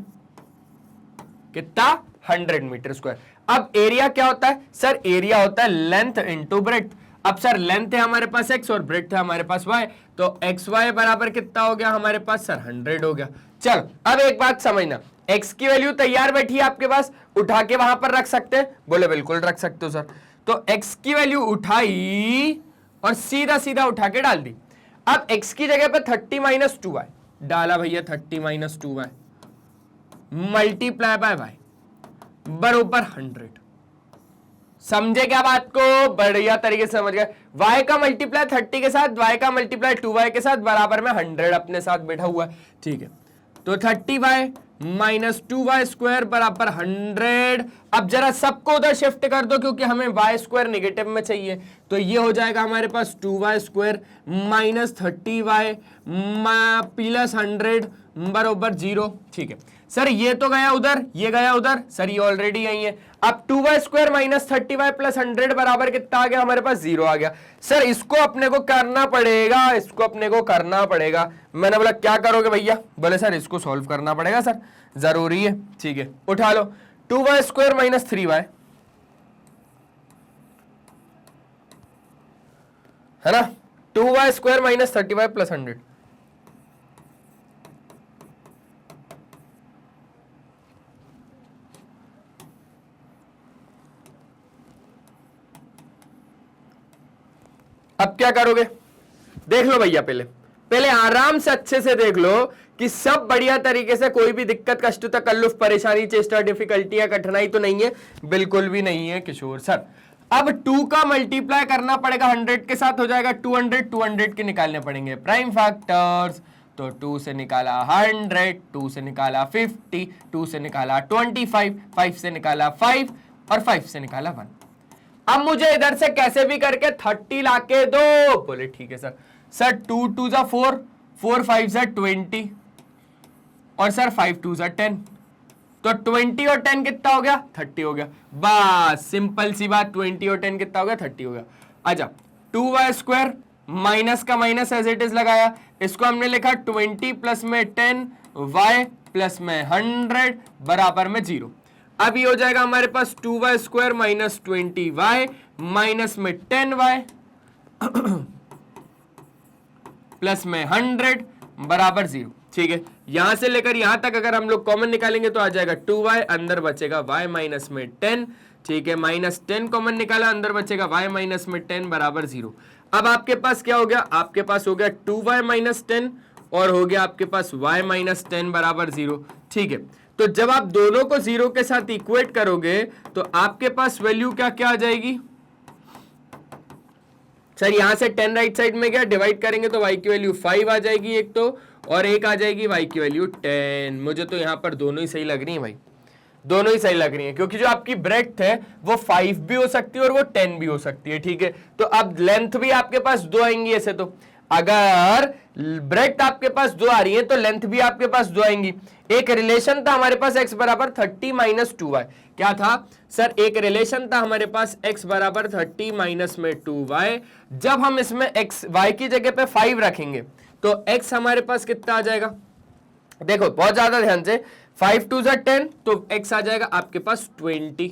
कितना, 100 मीटर स्क्वायर। अब एरिया क्या होता है, सर एरिया होता है लेंथ इनटू ब्रेड्थ। अब सर लेंथ है हमारे पास x और ब्रेड्थ है हमारे पास y, तो एक्स वाई बराबर कितना हो गया हमारे पास, सर 100 हो गया। चल अब एक बात समझना, x की वैल्यू तैयार बैठी है आपके पास, उठा के वहां पर रख सकते हैं, बोले बिल्कुल रख सकते हो सर। तो x की वैल्यू उठाई और सीधा सीधा उठा के डाल दी। अब x की जगह पे 30 माइनस 2y डाला भैया, 30 minus 2y multiply by y बरोबर 100। समझे क्या बात को, बढ़िया तरीके से समझ गए। y का मल्टीप्लाई 30 के साथ, y का मल्टीप्लाई 2y के साथ बराबर में 100 अपने साथ बैठा हुआ है। ठीक है, तो 30y माइनस 2y स्क्वायर बराबर 100। अब जरा सबको उधर शिफ्ट कर दो क्योंकि हमें y स्क्वायर निगेटिव में चाहिए, तो ये हो जाएगा हमारे पास 2y² माइनस 30y प्लस 100 बरोबर 0। ठीक है सर, ये तो गया उधर, ये गया उधर, सर ये ऑलरेडी यही है। अब 2y² माइनस 30y प्लस 100 बराबर कितना आ गया हमारे पास? 0 आ गया। सर इसको अपने को करना पड़ेगा, इसको अपने को करना पड़ेगा। मैंने बोला क्या करोगे भैया? बोले सर इसको सॉल्व करना पड़ेगा सर, जरूरी है। ठीक है, उठा लो 2y² माइनस 3y, है ना, 2y² माइनस 30y प्लस 100। अब क्या करोगे? देख लो भैया, पहले पहले आराम से अच्छे से देख लो कि सब बढ़िया तरीके से, कोई भी दिक्कत, कष्ट, तकल्लुफ, परेशानी, चेष्टा, डिफिकल्टी या कठिनाई तो नहीं है, बिल्कुल भी नहीं है किशोर सर। अब 2 का मल्टीप्लाई करना पड़ेगा 100 के साथ, हो जाएगा 200 के निकालने पड़ेंगे प्राइम फैक्टर्स। तो 2 से निकाला 100, 2 से निकाला 50, 2 से निकाला 25, 5 से निकाला 5 और 5 से निकाला 1। अब मुझे इधर से कैसे भी करके 30 लाके दो। बोले ठीक है सर। सर 2 2 जा 4, 4 5 जा 20 और सर 5 2 जा 10, तो 20 और 10 कितना हो गया? 30 हो गया। बस सिंपल सी बात, 20 और 10 कितना हो गया? 30 हो गया। अच्छा 2y² माइनस का माइनस एज इट इज लगाया, इसको हमने लिखा 20 प्लस में 10 y प्लस में 100 बराबर में 0। अब ये हो जाएगा हमारे पास 2y² माइनस 20y माइनस में 10y प्लस में 100 बराबर 0। ठीक है, यहां से लेकर यहां तक अगर हम लोग कॉमन निकालेंगे तो आ जाएगा 2y, अंदर बचेगा y माइनस में 10। ठीक है, माइनस 10 कॉमन निकाला, अंदर बचेगा y माइनस में 10 बराबर 0। अब आपके पास क्या हो गया? आपके पास हो गया 2y माइनस 10 और हो गया आपके पास y माइनस 10 बराबर 0। ठीक है, तो जब आप दोनों को 0 के साथ इक्वेट करोगे तो आपके पास वैल्यू क्या क्या आ जाएगी? सर यहां से 10 राइट साइड में गया, डिवाइड करेंगे तो y की वैल्यू 5 आ जाएगी एक तो, और एक आ जाएगी y की वैल्यू 10। मुझे तो यहां पर दोनों ही सही लग रही है भाई, दोनों ही सही लग रही है, क्योंकि जो आपकी ब्रेड्थ है वो 5 भी हो सकती है और वो 10 भी हो सकती है। ठीक है, तो अब लेंथ भी आपके पास 2 आएंगी। ऐसे तो अगर ब्रेड्थ आपके पास 2 आ रही है तो लेंथ भी आपके पास 2 आएंगी। एक रिलेशन था हमारे पास x बराबर 30 माइनस 2y। क्या था सर? एक रिलेशन था हमारे पास x बराबर 30 माइनस में 2y। जब हम इसमें x y की जगह पे 5 रखेंगे तो x हमारे पास कितना आ जाएगा? देखो बहुत ज्यादा ध्यान से, 5 2 10 तो x आ जाएगा आपके पास 20।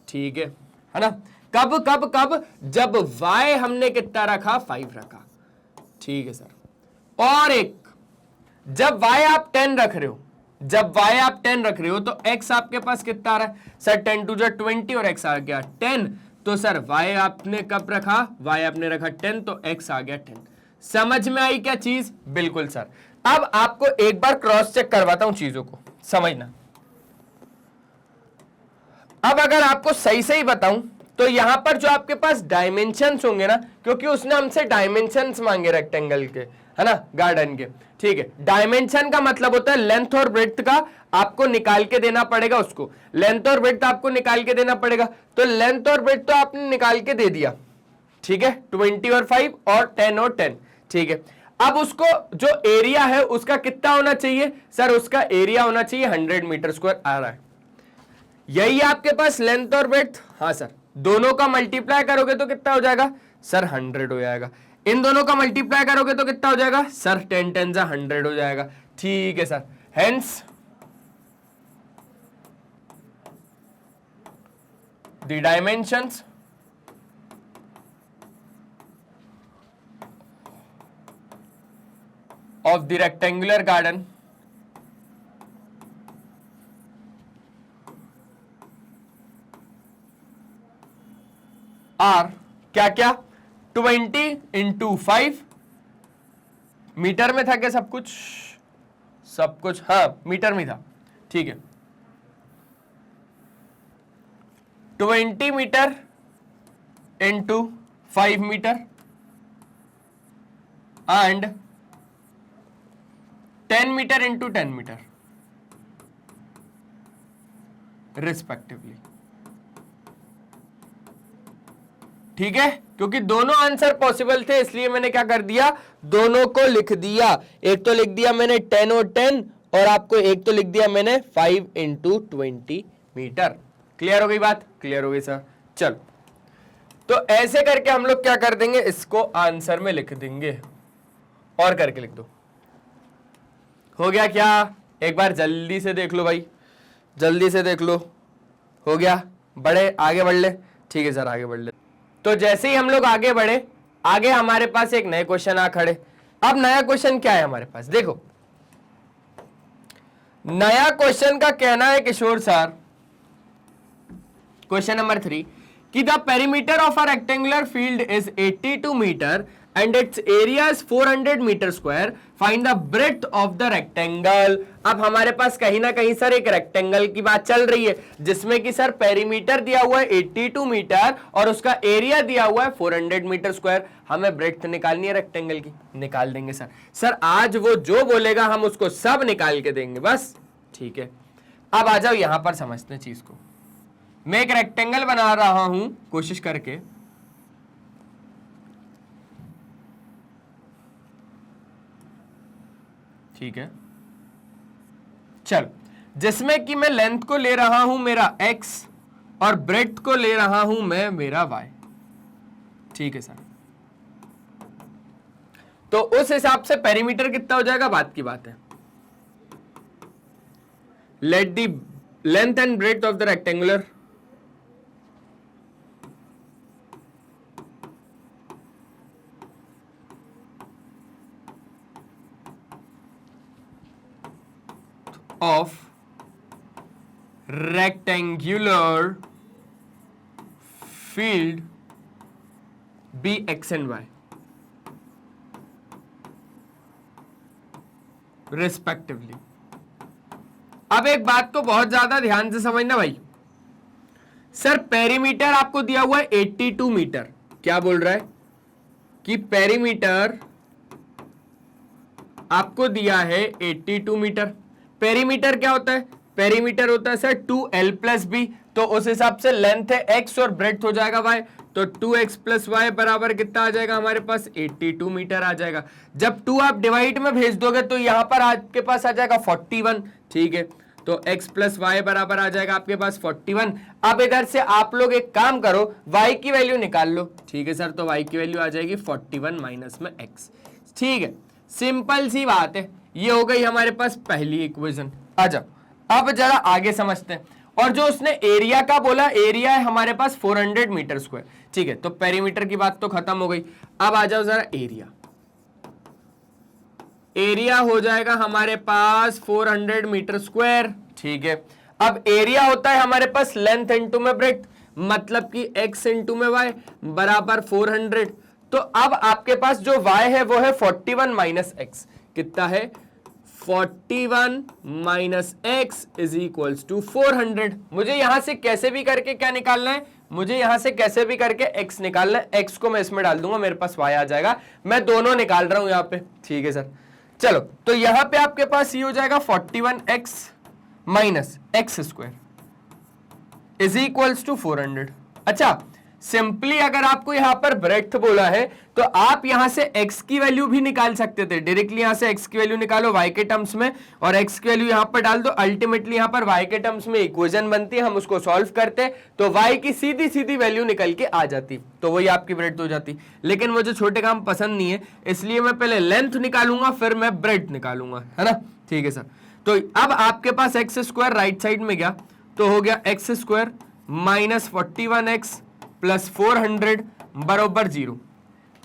ठीक है ना? कब कब कब? जब y हमने कितना रखा? 5 रखा। ठीक है सर। और एक, जब y आप 10 रख रहे हो, जब y आप 10 रख रहे हो तो x आपके पास कितना आ रहा है? सर 10 2 20 और x आ गया 10। तो सर y आपने कब रखा? y आपने रखा 10 तो x आ गया 10। समझ में आई क्या चीज? बिल्कुल सर। अब आपको एक बार क्रॉस चेक करवाता हूं चीजों को, समझना। अब अगर आपको सही सही बताऊं तो यहां पर जो आपके पास डायमेंशंस होंगे ना, क्योंकि उसने हमसे डायमेंशंस मांगे रेक्टेंगल के, है ना, गार्डन के। ठीक है, डायमेंशन का मतलब होता है लेंथ और ब्रेड्थ का आपको निकाल के देना पड़ेगा उसको, लेंथ और ब्रेड्थ आपको निकाल के देना पड़ेगा। तो लेंथ और ब्रेड्थ तो आपने निकाल के दे दिया। ठीक है, 20 और 5 और 10 और 10। ठीक है, अब उसको जो एरिया है उसका कितना होना चाहिए? सर उसका एरिया होना चाहिए 100 मीटर स्क्वायर आ रहा है। यही आपके पास लेंथ और ब्रेड्थ। हाँ सर, दोनों का मल्टीप्लाई करोगे तो कितना हो जाएगा? सर 100 हो जाएगा। इन दोनों का मल्टीप्लाई करोगे तो कितना हो जाएगा? सर 10 10 जा 100 हो जाएगा। ठीक है sir, hence the dimensions of the rectangular garden are क्या क्या? 20 इंटू 5, मीटर में था क्या सब कुछ? सब कुछ हाँ मीटर में था। ठीक है, 20 metre into 5 metre and 10 metre into 10 metre respectively. ठीक है, क्योंकि दोनों आंसर पॉसिबल थे इसलिए मैंने क्या कर दिया, दोनों को लिख दिया। एक तो लिख दिया मैंने 10 और 10, और आपको एक तो लिख दिया मैंने 5 × 20 मीटर। क्लियर हो गई बात? क्लियर हो गई सर। चलो, तो ऐसे करके हम लोग क्या कर देंगे, इसको आंसर में लिख देंगे, और करके लिख दो। हो गया क्या? एक बार जल्दी से देख लो भाई, जल्दी से देख लो। हो गया? बढ़े, आगे बढ़ ले। ठीक है सर, आगे बढ़ ले। तो जैसे ही हम लोग आगे बढ़े, आगे हमारे पास एक नए क्वेश्चन आ खड़े। अब नया क्वेश्चन क्या है हमारे पास, देखो नया क्वेश्चन का कहना है किशोर सर, क्वेश्चन नंबर 3, कि the perimeter of a rectangular field is 82 metre and its area is 400 metre square, find the breadth of the rectangle. अब हमारे पास कहीं ना कहीं सर एक रेक्टेंगल की बात चल रही है, जिसमें कि सर पेरीमीटर दिया हुआ है 82 मीटर और उसका एरिया दिया हुआ है 400 मीटर स्क्वायर। हमें ब्रेड्थ निकालनी है रेक्टेंगल की, निकाल देंगे सर। सर आज वो जो बोलेगा हम उसको सब निकाल के देंगे बस, ठीक है। अब आ जाओ यहां पर समझते हैं चीज को। मैं एक रेक्टेंगल बना रहा हूं कोशिश करके, ठीक है, चल, जिसमें कि मैं लेंथ को ले रहा हूं मेरा x और ब्रेड्थ को ले रहा हूं मैं मेरा y, ठीक है सर। तो उस हिसाब से पेरीमीटर कितना हो जाएगा, बात की बात है। Let the length and breadth of the rectangular of rectangular field be x and y respectively। अब एक बात को बहुत ज्यादा ध्यान से समझना भाई, सर पेरीमीटर आपको दिया हुआ है 82 मीटर। क्या बोल रहा है कि पेरीमीटर आपको दिया है 82 मीटर। पेरीमीटर क्या होता है, पेरीमीटर होता है सर 2l + b, तो उस हिसाब से लेंथ है x और ब्रेड्थ हो जाएगा y, तो 2x + y बराबर कितना आ जाएगा हमारे पास, 82 मीटर आ जाएगा। जब 2 आप डिवाइड में भेज दोगे तो यहां पर आपके पास आ जाएगा 41, ठीक है, तो x + y बराबर आ जाएगा आपके पास 41। अब इधर से आप लोग एक काम करो, y की वैल्यू निकाल लो, ठीक है सर, तो y की वैल्यू आ जाएगी 41 माइनस में x, ठीक है, सिंपल सी बात है। ये हो गई हमारे पास पहली इक्वेशन। आ जाओ अब जरा आगे समझते हैं। और जो उसने एरिया का बोला, एरिया है हमारे पास 400 मीटर स्क्वायर, ठीक है, तो पेरीमीटर की बात तो खत्म हो गई। अब आ जाओ जरा एरिया, एरिया हो जाएगा हमारे पास 400 मीटर स्क्वायर, ठीक है। अब एरिया होता है हमारे पास लेंथ इंटू में ब्रेड्थ, मतलब कि x इंटू में y बराबर 400। तो अब आपके पास जो y है वो है 41 माइनस x, कितना है 41 minus x is equals to 400। मुझे यहां से कैसे भी करके क्या निकालना है, मुझे यहां से कैसे भी करके x निकालना है। x को मैं इसमें डाल दूंगा, मेरे पास y आ जाएगा। मैं दोनों निकाल रहा हूं यहां पे, ठीक है सर। चलो, तो यहां पे आपके पास ये हो जाएगा 41x minus x square is equals to 400। अच्छा, सिंपली अगर आपको यहां पर ब्रेड्थ बोला है तो आप यहां से x की वैल्यू भी निकाल सकते थे। डायरेक्टली यहां से x की वैल्यू निकालो y के टर्म्स में और x की वैल्यू यहां पर डाल दो। अल्टीमेटली यहां पर y के टर्म्स में इक्वेशन बनती है, हम उसको सॉल्व करते तो y की सीधी सीधी वैल्यू निकल के आ जाती, तो वही आपकी ब्रेड्थ हो जाती। लेकिन मुझे छोटे काम पसंद नहीं है, इसलिए मैं पहले लेंथ निकालूंगा फिर मैं ब्रेड्थ निकालूंगा, है ना, ठीक है सर। तो अब आपके पास x स्क्वायर राइट साइड में गया तो हो गया x square minus 41x plus 400 बराबर 0।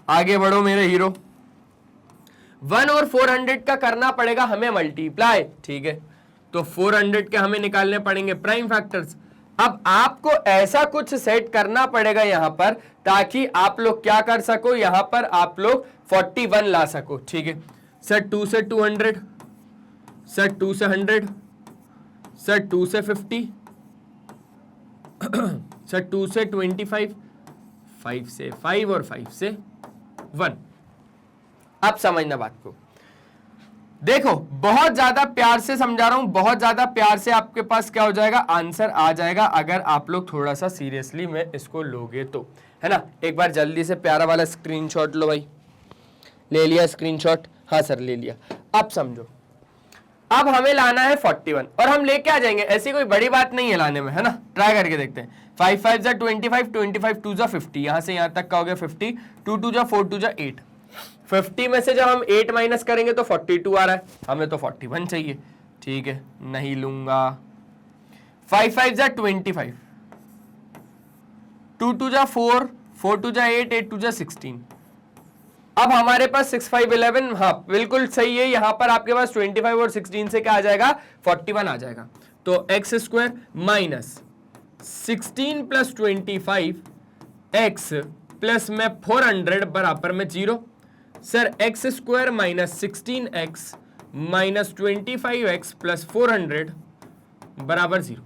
आगे बढ़ो मेरे हीरो, 1 और 400 का करना पड़ेगा हमें मल्टीप्लाई, ठीक है, तो 400 के हमें निकालने पड़ेंगे प्राइम फैक्टर्स। अब आपको ऐसा कुछ सेट करना पड़ेगा यहां पर ताकि आप लोग क्या कर सको, यहां पर आप लोग 41 ला सको, ठीक है सर। 2 से 200, सर 2 से 100, सर 2 से 50, सर 2 से 25, 5 से 5 और 5 से 1। अब समझना बात को, देखो बहुत ज्यादा प्यार से समझा रहा हूं, बहुत ज्यादा प्यार से आपके पास क्या हो जाएगा, आंसर आ जाएगा अगर आप लोग थोड़ा सा सीरियसली में इसको लोगे तो, है ना। एक बार जल्दी से प्यारा वाला स्क्रीनशॉट लो भाई, ले लिया स्क्रीनशॉट? हाँ सर ले लिया। अब समझो, अब हमें लाना है 41 और हम लेके आ जाएंगे, ऐसी कोई बड़ी बात नहीं है लाने में, है ना। ट्राई करके देखते हैं। 5 5 जा 25, 25 2 जा 50, यहां से यहां तक का हो गया 50, 2 2 जा 4 2 जा 8। 50 में से जब हम 8 माइनस करेंगे तो 42 आ रहा है, हमें तो 41 चाहिए। ठीक है, नहीं लूंगा। 5 5 जा 25, 2 2 जा 4, 4 2 जा 8, 8 2 जा 16। अब हमारे पास 6 5 11, हाँ बिल्कुल सही है। यहां पर आपके पास 25 और 16 से क्या आ जाएगा, 41 आ जाएगा। तो x square minus 16 plus 25 x plus में 400 बराबर में 0। Sir x square minus 16x minus 25x plus 400 बराबर 0।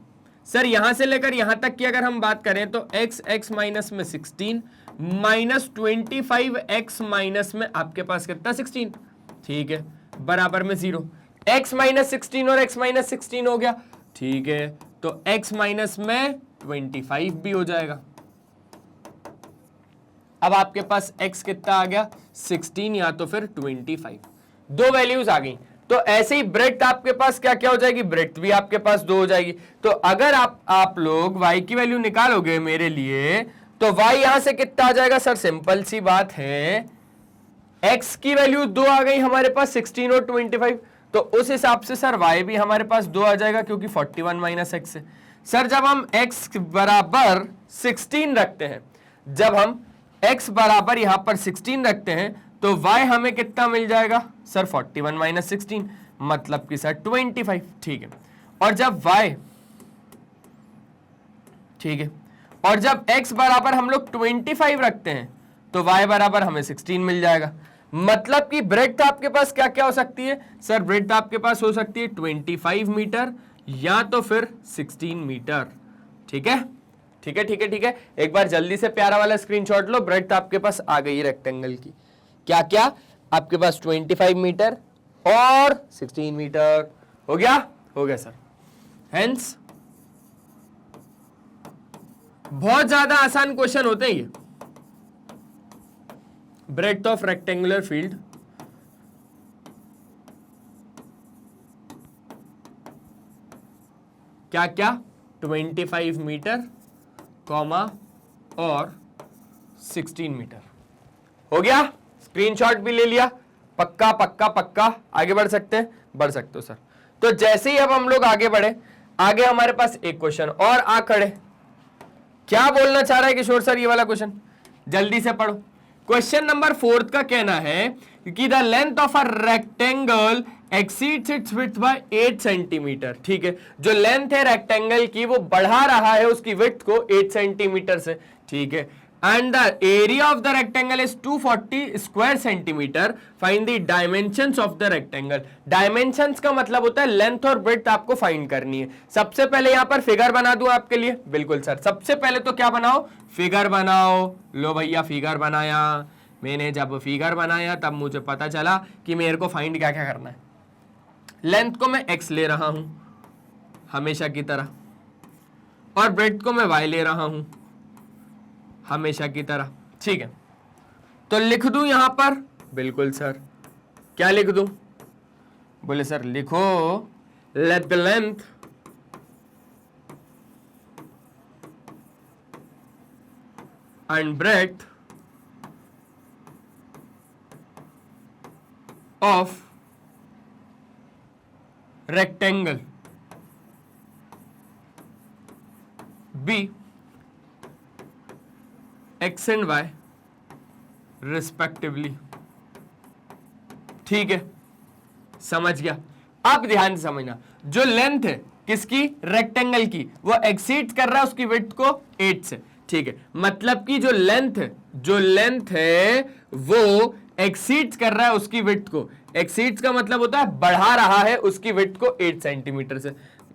सर यहां से लेकर यहां तक की अगर हम बात करें तो x माइनस में 16 माइनस 25x माइनस में आपके पास कितना 16, ठीक है, बराबर में 0। x माइनस 16 और x माइनस 16 हो गया, ठीक है, तो x माइनस में 25 भी हो जाएगा। अब आपके पास x कितना आ गया, 16 या तो फिर 25, दो वैल्यूज आ गई। तो ऐसे ही ब्रेड्थ आपके पास क्या क्या हो जाएगी, ब्रेड्थ भी आपके पास 2 हो जाएगी। तो अगर आप लोग y की वैल्यू निकालोगे मेरे लिए, तो y यहां से कितना आ जाएगा। सर सिंपल सी बात है, x की वैल्यू 2 आ गई हमारे पास, 16 और 25, तो उस हिसाब से सर y भी हमारे पास 2 आ जाएगा, क्योंकि 41 माइनस x है। सर जब हम x बराबर 16 रखते हैं, जब हम x बराबर यहां पर 16 रखते हैं, तो y हमें कितना मिल जाएगा सर, 41 माइनस 16, मतलब कि सर 25, ठीक है। और जब y, ठीक है, और जब x बराबर हम लोग 25 रखते हैं, तो y बराबर हमें 16 मिल जाएगा। मतलब कि ब्रेड्थ आपके पास क्या क्या हो सकती है सर, ब्रेड्थ आपके पास हो सकती है 25 मीटर या तो फिर 16 मीटर, ठीक है, ठीक है, ठीक है, ठीक है। एक बार जल्दी से प्यारा वाला स्क्रीनशॉट लो, ब्रेड्थ आपके पास आ गई रेक्टेंगल की, क्या क्या आपके पास 25 मीटर और 16 मीटर, हो गया, हो गया सर। हेंस बहुत ज्यादा आसान क्वेश्चन होते हैं ये, ब्रेड्थ ऑफ रेक्टेंगुलर फील्ड, क्या क्या 25 मीटर कॉमा और 16 मीटर, हो गया। स्क्रीनशॉट भी ले लिया, पक्का पक्का पक्का। आगे बढ़ सकते हैं, बढ़ सकते हो सर। तो जैसे ही अब हम लोग आगे बढ़े, आगे हमारे पास एक क्वेश्चन और आ खड़े। क्या बोलना चाह रहा है किशोर सर ये वाला क्वेश्चन, जल्दी से पढ़ो। क्वेश्चन नंबर 4 का कहना है कि the length of a rectangle exceeds its width by 8 centimetre, ठीक है। जो लेंथ है रेक्टेंगल की वो बढ़ा रहा है उसकी विड्थ को 8 सेंटीमीटर से, ठीक है। And the area of the rectangle is 240 square centimetre, find the dimensions of the rectangle. Dimensions का मतलब होता है लेंथ और ब्रेड्थ आपको फाइंड करनी है। सबसे पहले यहां पर फिगर बना दूं आपके लिए, बिल्कुल सर। सबसे पहले तो क्या बनाओ, फिगर बनाओ। लो भैया फिगर बनाया मैंने। जब फिगर बनाया तब मुझे पता चला कि मेरे को फाइंड क्या क्या करना है। लेंथ को मैं x ले रहा हूं हमेशा की तरह, और ब्रेड्थ को मैं y ले रहा हूं हमेशा की तरह, ठीक है। तो लिख दूं यहां पर, बिल्कुल सर। क्या लिख दूं, बोले सर लिखो let the length and breadth of rectangle B x and y respectively, ठीक है, समझ गया। अब ध्यान से समझना, जो लेंथ है किसकी, रेक्टेंगल की, वो एक्सीड कर रहा है उसकी विड्थ को 8 से, ठीक है। मतलब कि जो लेंथ है वो एक्सीड कर रहा है उसकी विड्थ को। एक्सीड्स का मतलब होता है बढ़ा रहा है उसकी विड्थ को 8 सेंटीमीटर से,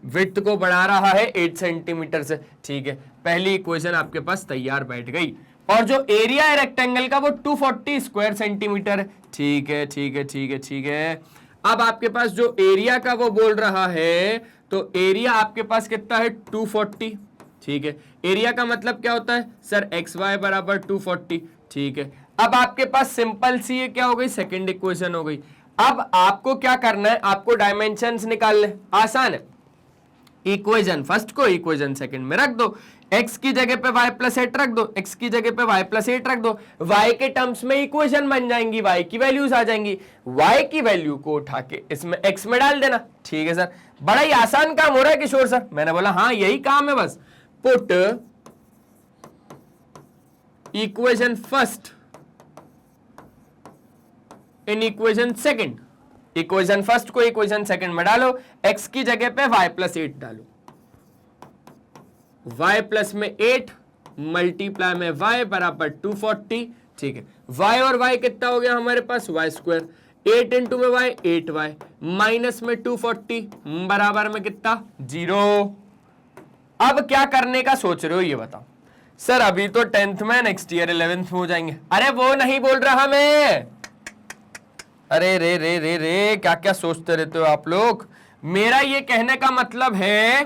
विड्थ को बढ़ा रहा है 8 सेंटीमीटर से, ठीक है। पहली इक्वेशन आपके पास तैयार बैठ गई। और जो एरिया है रेक्टेंगल का वो 240 स्क्वायर सेंटीमीटर है, ठीक है, ठीक है, ठीक है, ठीक है। अब आपके पास जो एरिया का वो बोल रहा है, तो एरिया आपके पास कितना है 240, ठीक है। एरिया का मतलब क्या होता है सर, एक्स वाई बराबर 240, ठीक है। अब आपके पास सिंपल सी ये क्या हो गई, सेकंड इक्वेशन हो गई। अब आपको क्या करना है, आपको डायमेंशंस निकालने, आसान है। इक्वेशन फर्स्ट को इक्वेशन सेकंड में रख दो, x की जगह पे y प्लस 8 रख दो, x की जगह पे y प्लस 8 रख दो, y के टर्म्स में इक्वेशन बन जाएंगी, y की वैल्यूज आ जाएंगी, y की वैल्यू को उठा के इसमें x में डाल देना, ठीक है सर। बड़ा ही आसान काम हो रहा है किशोर सर। मैंने बोला हाँ यही काम है बस। Put equation first in equation second, equation first को इक्वेशन सेकंड में डालो, x की जगह पे y प्लस 8 डालो, y प्लस में 8 मल्टीप्लाई में y बराबर 240, ठीक है। y और y कितना हो गया हमारे पास, y स्क्वायर, 8 इंटू में y 8y माइनस में 240 बराबर में कितना 0। अब क्या करने का सोच रहे हो ये बताओ सर। अभी तो 10th में, नेक्स्ट ईयर 11th में हो जाएंगे। अरे वो नहीं बोल रहा मैं, अरे रे रे रे रे क्या क्या सोचते रहते हो आप लोग। मेरा ये कहने का मतलब है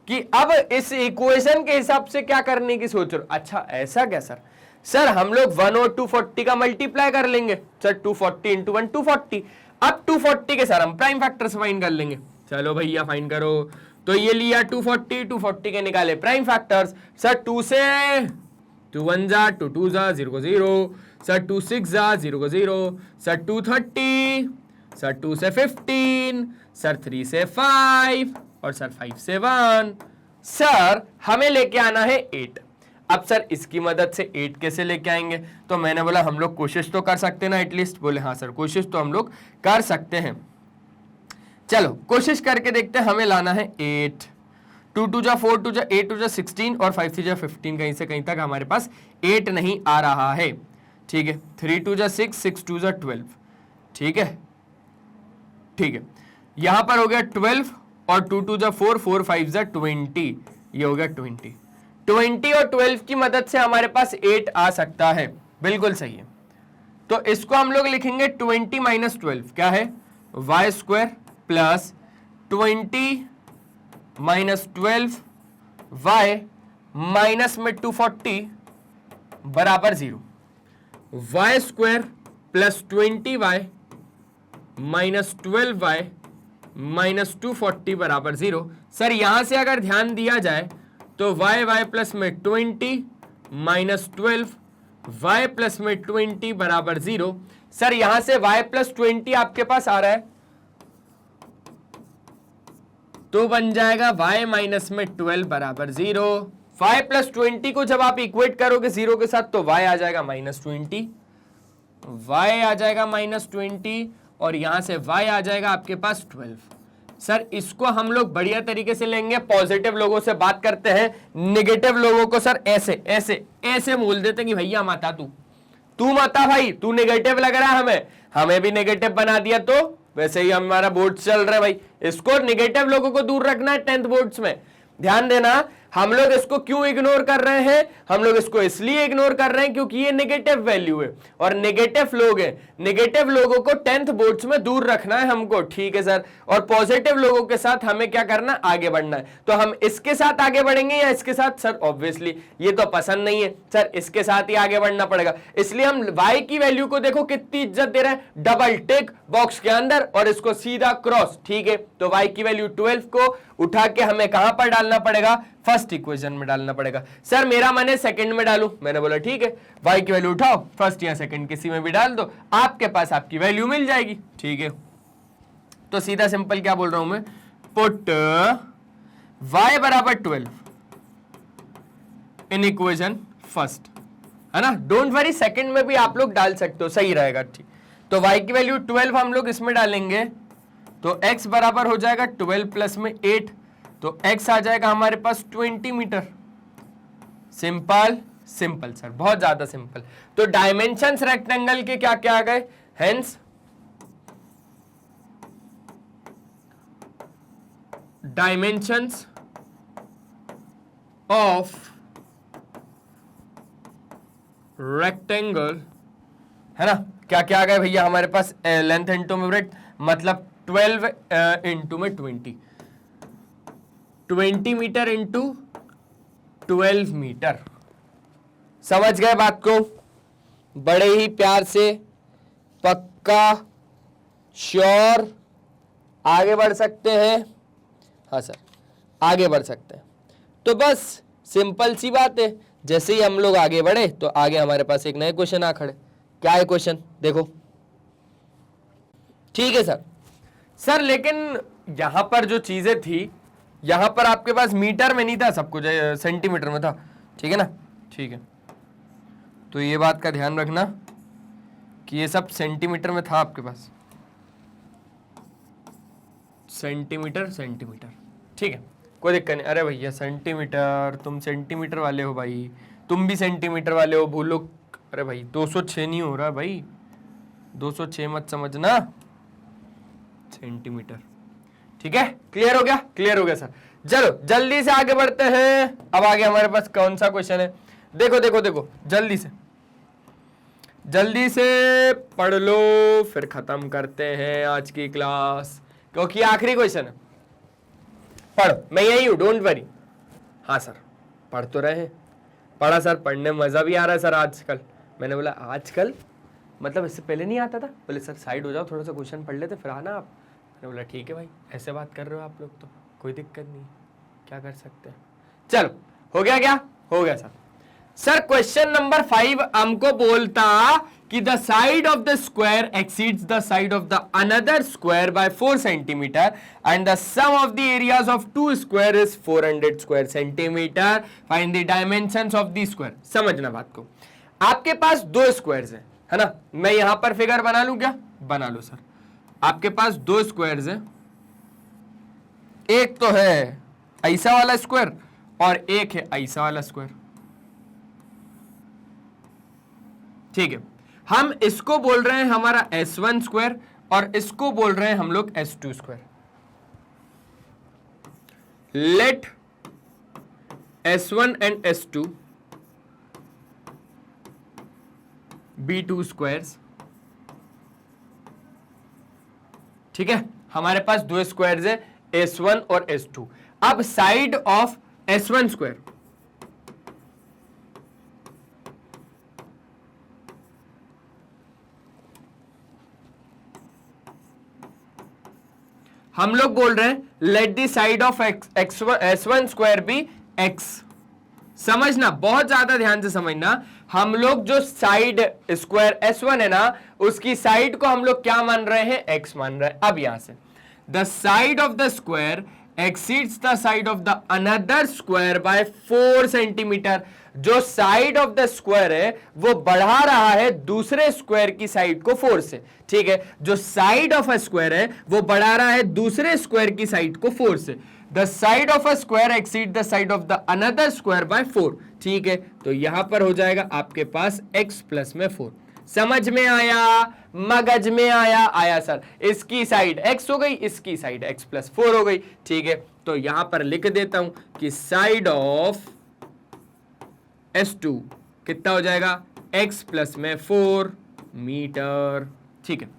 कि अब इस इक्वेशन के हिसाब से क्या करने की सोच रहे हो। अच्छा ऐसा क्या सर, सर हम लोग 1 और 240 का मल्टीप्लाई कर लेंगे सर, 240 इंटू 1 240। अब 240 के सर हम प्राइम फैक्टर्स फाइंड कर लेंगे। चलो भैया फाइंड करो। तो ये लिया 240 के निकाले प्राइम फैक्टर्स सर, 2 से 2 1 जा, 2 2 जा, 0 को 0 सर, 2 6 जा, 0 को 0 सर, 2 30 सर, 2 से 15 सर, 3 से 5 और सर 5 से 1। सर हमें लेके आना है 8। अब सर इसकी मदद से 8 कैसे लेके आएंगे, तो मैंने बोला हम लोग कोशिश तो कर सकते हैं ना एटलीस्ट। बोले हाँ सर कोशिश तो हम लोग कर सकते हैं। चलो कोशिश करके देखते हैं। हमें लाना है 8, 2 2 जा 4 2 जा 8 2 जा 16 और 5 3 जा 15, कहीं से कहीं तक हमारे पास 8 नहीं आ रहा है, ठीक है। 3 2 जा 6 6 2 जा 12, ठीक है ठीक है। यहां पर हो गया 12 और 2 2 जा 4 4 5 जा 20, ये हो गया 20 और 12 की मदद से हमारे पास 8 आ सकता है, बिल्कुल सही है। तो इसको हम लोग लिखेंगे 20 माइनस 12 क्या है, Y square plus 20 minus 12 Y minus में 240 बराबर 0। Y square plus 20 Y minus 12 Y minus 240 बराबर 0। सर यहां से अगर ध्यान दिया जाए तो वाई वाई प्लस में 20 माइनस 12 वाई प्लस में 20 बराबर 0। सर यहां से y प्लस 20 आपके पास आ रहा है तो बन जाएगा y माइनस में 12 बराबर 0। y प्लस 20 को जब आप इक्वेट करोगे 0 के साथ तो y आ जाएगा माइनस 20, y आ जाएगा माइनस 20 और यहां से y आ जाएगा आपके पास 12। सर इसको हम लोग बढ़िया तरीके से लेंगे। पॉजिटिव लोगों से बात करते हैं, नेगेटिव लोगों को सर ऐसे ऐसे ऐसे बोल देते हैं कि भैया माता तू माता भाई, तू नेगेटिव लग रहा है, हमें भी नेगेटिव बना दिया। तो वैसे ही हमारा बोर्ड चल रहा है भाई, इसको नेगेटिव लोगों को दूर रखना है 10th बोर्ड्स में। ध्यान देना, हम लोग इसको क्यों इग्नोर कर रहे हैं, हम लोग इसको इसलिए इग्नोर कर रहे हैं क्योंकि ये नेगेटिव वैल्यू है और नेगेटिव लोग हैं। नेगेटिव लोगों को 10th बोर्ड्स में दूर रखना है हमको, ठीक है सर। और पॉजिटिव लोगों के साथ हमें क्या करना, आगे बढ़ना है। तो हम इसके साथ आगे बढ़ेंगे या इसके साथ, सर ऑब्वियसली ये तो पसंद नहीं है सर, इसके साथ ही आगे बढ़ना पड़ेगा। इसलिए हम y की वैल्यू को देखो कितनी इज्जत दे रहे हैं, डबल टिक बॉक्स के अंदर और इसको सीधा क्रॉस, ठीक है। तो y की वैल्यू 12 को उठा के हमें कहां पर डालना पड़ेगा, फर्स्ट इक्वेशन में डालना पड़ेगा। सर मेरा मन है सेकंड में डालूं, मैंने बोला ठीक है, y की वैल्यू उठाओ फर्स्ट या सेकंड किसी में भी डाल दो, आपके पास आपकी वैल्यू मिल जाएगी, ठीक है। तो सीधा सिंपल क्या बोल रहा हूं मैं, पुट y बराबर 12 इन इक्वेशन फर्स्ट, है ना। डोंट वरी सेकंड में भी आप लोग डाल सकते हो, सही रहेगा, ठीक। तो y की वैल्यू 12 हम लोग इसमें डालेंगे तो x बराबर हो जाएगा 12 प्लस में 8, तो x आ जाएगा हमारे पास 20 मीटर। सिंपल सिंपल सर, बहुत ज्यादा सिंपल। तो डायमेंशंस रेक्टेंगल के क्या क्या आ गए, हेंस डायमेंशंस ऑफ रेक्टेंगल, है ना। क्या क्या आ गए भैया हमारे पास, लेंथ इंटू ब्रेड्थ, मतलब 12 इंटू में 20 मीटर इंटू 12 मीटर। समझ गए बात को? बड़े ही प्यार से, पक्का, श्योर, आगे बढ़ सकते हैं? हाँ सर, आगे बढ़ सकते हैं। तो बस सिंपल सी बात है, जैसे ही हम लोग आगे बढ़े तो आगे हमारे पास एक नए क्वेश्चन आ खड़े। क्या है क्वेश्चन? देखो, ठीक है सर लेकिन यहां पर जो चीजें थी, यहां पर आपके पास मीटर में नहीं था, सब कुछ सेंटीमीटर में था, ठीक है ना? ठीक है, तो ये बात का ध्यान रखना कि ये सब सेंटीमीटर में था आपके पास, सेंटीमीटर, ठीक है, कोई दिक्कत नहीं। अरे भैया सेंटीमीटर, तुम सेंटीमीटर वाले हो भाई, तुम भी सेंटीमीटर वाले हो, भूलो। अरे भाई 206 नहीं हो रहा भाई, 206 मत समझना, सेंटीमीटर। ठीक है, क्लियर हो गया? क्लियर हो गया सर। चलो जल्दी से आगे बढ़ते हैं। अब आगे हमारे पास कौन सा क्वेश्चन है? देखो देखो देखो, जल्दी से पढ़ लो, फिर खत्म करते हैं आज की क्लास, क्योंकि आखिरी क्वेश्चन है। पढ़ो, मैं यही हूं, डोंट वरी। हाँ सर, पढ़ तो रहे हैं। पढ़ा सर, पढ़ने में मजा भी आ रहा है सर आजकल। मैंने बोला आजकल मतलब इससे पहले नहीं आता था? बोले सर साइड हो जाओ, थोड़ा सा क्वेश्चन पढ़ लेते फिर आना आप। मैंने बोला ठीक है भाई, ऐसे बात कर रहे हो आप लोग तो कोई दिक्कत नहीं, क्या कर सकते हैं। चलो, हो गया क्या? हो गया सर। सर क्वेश्चन नंबर 5 हमको बोलता कि the side of the square exceeds the side of the another square by 4 centimetre and the sum of the areas of 2 square is 400 square centimetre, find the dimensions of the square. समझना बात को, आपके पास 2 squares हैं, है ना? मैं यहां पर फिगर बना लूं क्या? बना लो सर। आपके पास 2 स्क्वायर्स हैं, एक तो है ऐसा वाला स्क्वायर और एक है ऐसा वाला स्क्वायर, ठीक है। हम इसको बोल रहे हैं हमारा S1 स्क्वायर और इसको बोल रहे हैं हम लोग S2 square. Let S1 and S2 be 2 squares, ठीक है। हमारे पास 2 स्क्वायर्स है, S1 और S2। अब साइड ऑफ S1 स्क्वायर, हम लोग बोल रहे हैं let the side of S1 square be X। समझना, बहुत ज्यादा ध्यान से समझना। हम लोग जो साइड स्क्वायर S1 है ना, उसकी साइड को हम लोग क्या मान रहे हैं? X मान रहे हैं। अब यहां से the side of the square exceeds the side of the another square by 4 centimetre. जो साइड ऑफ द स्क्वायर है वो बढ़ा रहा है दूसरे स्क्वायर की साइड को 4 से, ठीक है। जो साइड ऑफ अ स्क्वायर है वो बढ़ा रहा है दूसरे स्क्वायर की साइड को 4 से। The side of a square exceed the side of the another square by 4, ठीक है। तो यहां पर हो जाएगा आपके पास x प्लस में 4। समझ में आया? मगज में आया? आया सर। इसकी साइड x हो गई, इसकी साइड x प्लस 4 हो गई, ठीक है। तो यहां पर लिख देता हूं कि साइड ऑफ S2 कितना हो जाएगा? x प्लस में 4 मीटर, ठीक है।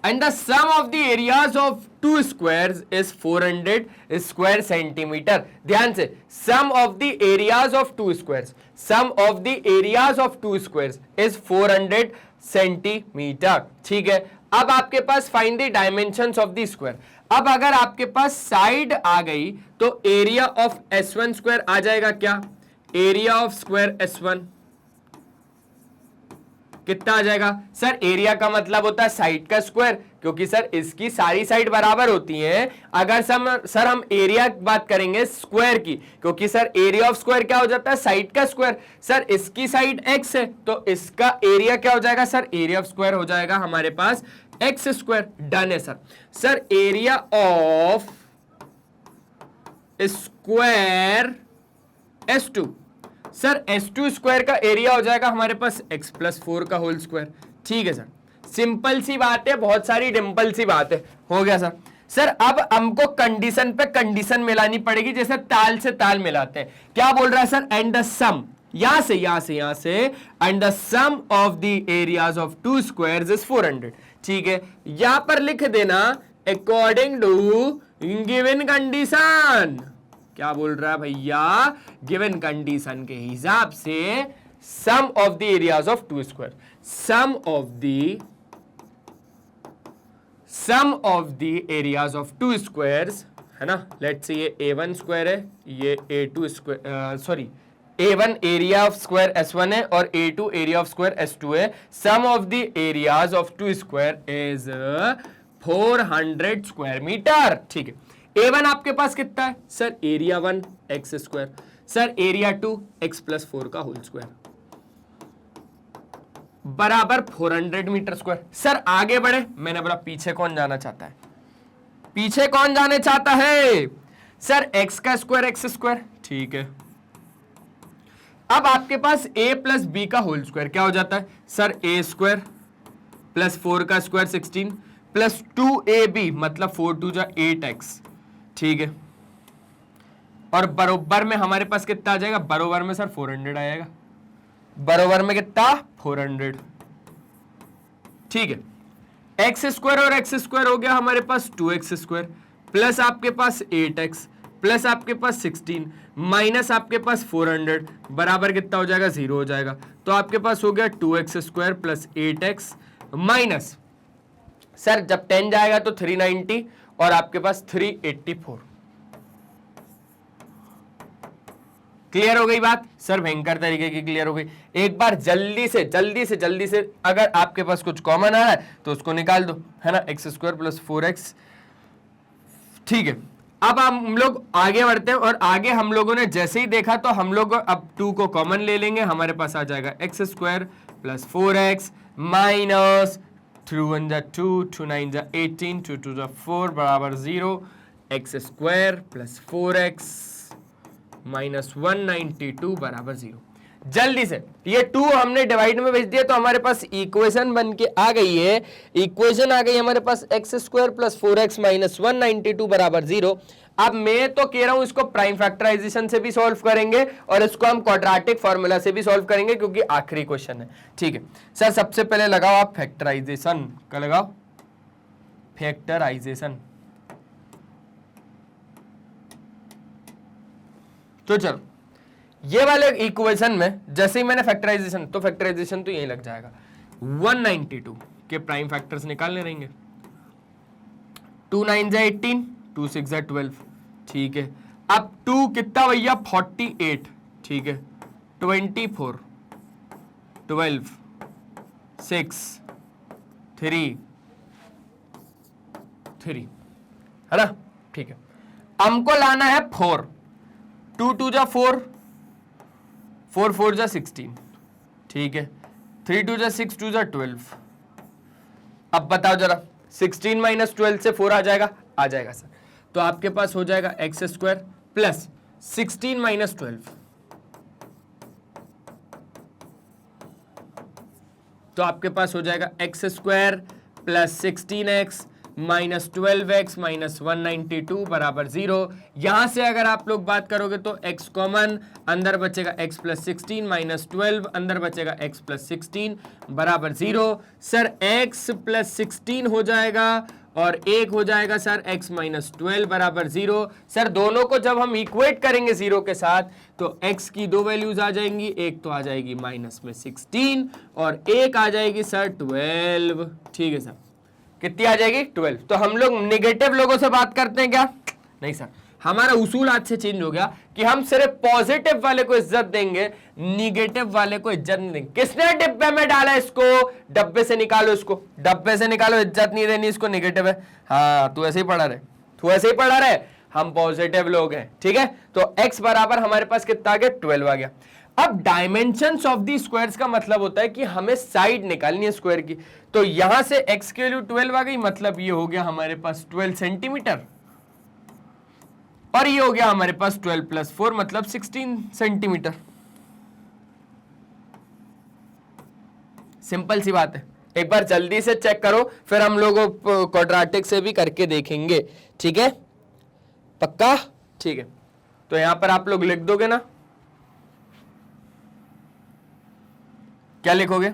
And the sum of the areas of 2 squares is 400 square centimeter। ध्यान से, sum of the areas of 2 squares, sum of the areas of 2 squares is 400 centimetre, ठीक है। अब आपके पास find the dimensions of the square। अब अगर आपके पास side आ गई तो एरिया ऑफ S1 स्क्वायर आ जाएगा क्या? एरिया ऑफ स्क्वायर S1 कितना आ जाएगा? सर एरिया का मतलब होता है साइड का स्क्वायर, क्योंकि सर इसकी सारी साइड बराबर होती हैं। अगर सर हम एरिया बात करेंगे स्क्वायर की, क्योंकि सर एरिया ऑफ स्क्वायर क्या हो जाता है? साइड का स्क्वायर। सर इसकी साइड x है तो इसका एरिया क्या हो जाएगा? सर एरिया ऑफ स्क्वायर हो जाएगा हमारे पास x स्क्वायर। डन है sir. Sir area of square S2, sir S2 square का एरिया हो जाएगा हमारे पास x प्लस 4 का होल स्क्वायर, ठीक है सर। सिंपल सी बात है, बहुत सारी डिंपल सी बात है। हो गया सर। सर अब हमको कंडीशन पे कंडीशन मिलानी पड़ेगी, जैसे ताल से ताल मिलाते हैं। क्या बोल रहा है सर? एंड द सम, यहां से and the sum of the areas of 2 squares is 400, ठीक है, यहां पर लिख देना अकॉर्डिंग टू गिवन कंडीशन। क्या बोल रहा है भैया, गिवन कंडीशन के हिसाब से sum of the areas of two square, sum of the areas of two squares है ना। लेट्स से ये A1 स्क्वायर है, ये A2 square, sorry A1 area of square S1 है और A2 area of square S2 है। Sum of the areas of two square is 400 square metre. ठीक है, A1 आपके पास कितना है sir, area 1 x square, sir area 2 x plus 4 का होल स्क्वायर बराबर 400 मीटर स्क्वायर। सर आगे बढ़े, मैंने बोला पीछे कौन जाना चाहता है, पीछे कौन जाने चाहता है सर, x का स्क्वायर एक्स स्क्वायर। ठीक है, अब आपके पास a प्लस बी का होल स्क्वायर क्या हो जाता है सर, a स्क्वायर प्लस 4 का स्क्वायर 16 प्लस 2ab मतलब 4 2 जा 8x। ठीक है, और बरोबर में हमारे पास कितना आ जाएगा, बरोबर में सर 400 आएगा, बरोबर में कितना 400। ठीक है, एक्स स्क्वायर और एक्स स्क्वायर हो गया हमारे पास 2x स्क्वायर प्लस आपके पास 8x प्लस आपके पास 16 माइनस आपके पास 400 बराबर कितना हो जाएगा, 0 हो जाएगा। तो आपके पास हो गया 2x square plus 8x minus sir जब 10 जाएगा तो 390 और आपके पास 384। क्लियर हो गई बात सर, भयंकर तरीके की क्लियर हो गई। एक बार जल्दी से अगर आपके पास कुछ कॉमन आ रहा है तो उसको निकाल दो, है ना, एक्स स्क्वायर प्लस 4x। ठीक है, अब हम लोग आगे बढ़ते हैं और आगे हम लोगों ने जैसे ही देखा तो हम लोग अब 2 को कॉमन ले लेंगे, हमारे पास आ जाएगा x square plus 4x minus 3 1 जा 2 2 9 जा 18 2 2 जा 4 बराबर 0, x square plus 4x minus 192 बराबर 0। जल्दी से ये 2 हमने डिवाइड में भेज दिया तो हमारे पास इक्वेशन बन के आ गई है, इक्वेशन आ गई हमारे पास x square plus 4x minus 192 बराबर 0। अब मैं तो कह रहा हूं इसको प्राइम फैक्टराइजेशन से भी सॉल्व करेंगे और इसको हम क्वाड्रेटिक फॉर्मूला से भी सॉल्व करेंगे क्योंकि आखिरी क्वेश्चन है। ठीक है सर, सबसे पहले लगाओ आप फैक्टराइजेशन का, लगाओ फैक्टराइजेशन। तो चलो ये वाले इक्वेशन में जैसे ही मैंने फैक्टराइजेशन, तो फैक्टराइजेशन तो यही लग जाएगा 192 के प्राइम फैक्टर्स निकालने रहेंगे। 2 9 जा 18 2 6 जा 12। ठीक है, अब 2 कितना भैया 48। ठीक है, 24 12 6 3 3 है ना। ठीक है, हमको लाना है 4, 2 2 जा 4 4 4 जा 16। ठीक है, 3 2 जा 6 2 जा 12। अब बताओ जरा 16 माइनस 12 से 4 आ जाएगा, आ जाएगा सर। तो आपके पास हो जाएगा एक्स स्क्वायर प्लस 16 माइनस 12, तो आपके पास हो जाएगा x square plus 16x minus 12x minus 192 बराबर 0। यहां से अगर आप लोग बात करोगे तो x कॉमन, अंदर बचेगा x प्लस 16 माइनस 12, अंदर बचेगा x प्लस 16 बराबर 0। सर x प्लस 16 हो जाएगा और एक हो जाएगा सर x माइनस 12 बराबर 0। सर दोनों को जब हम इक्वेट करेंगे 0 के साथ तो x की 2 वैल्यूज आ जाएंगी, एक तो आ जाएगी माइनस में 16 और एक आ जाएगी सर 12। ठीक है सर, कितनी आ जाएगी 12। तो हम लोग नेगेटिव लोगों से बात करते हैं क्या, नहीं सर, हमारा उसूल आज से चेंज हो गया कि हम सिर्फ पॉजिटिव वाले को इज्जत देंगे, निगेटिव वाले को इज्जत नहीं देंगे। किसने डिब्बे में डाला इसको, डब्बे से निकालो इसको, डब्बे से निकालो, इज्जत नहीं देनी इसको, निगेटिव है। हाँ तू ऐसे ही पढ़ा रहे, तू ऐसे ही पढ़ा रहे, हम पॉजिटिव लोग हैं। ठीक है, तो x बराबर हमारे पास कितना आ गया 12 आ गया। अब डायमेंशंस ऑफ दी स्क्वायर्स का मतलब होता है कि हमें साइड निकालनी है स्क्वायर की, तो यहां से x की वैल्यू 12 आ गई, मतलब ये हो गया हमारे पास 12 सेंटीमीटर और ये हो गया हमारे पास 12 प्लस 4 मतलब 16 सेंटीमीटर। सिंपल सी बात है, एक बार जल्दी से चेक करो, फिर हम लोग क्वाड्रेटिक से भी करके देखेंगे। ठीक है, पक्का? ठीक है, तो यहां पर आप लोग लिख दोगे ना, क्या लिखोगे?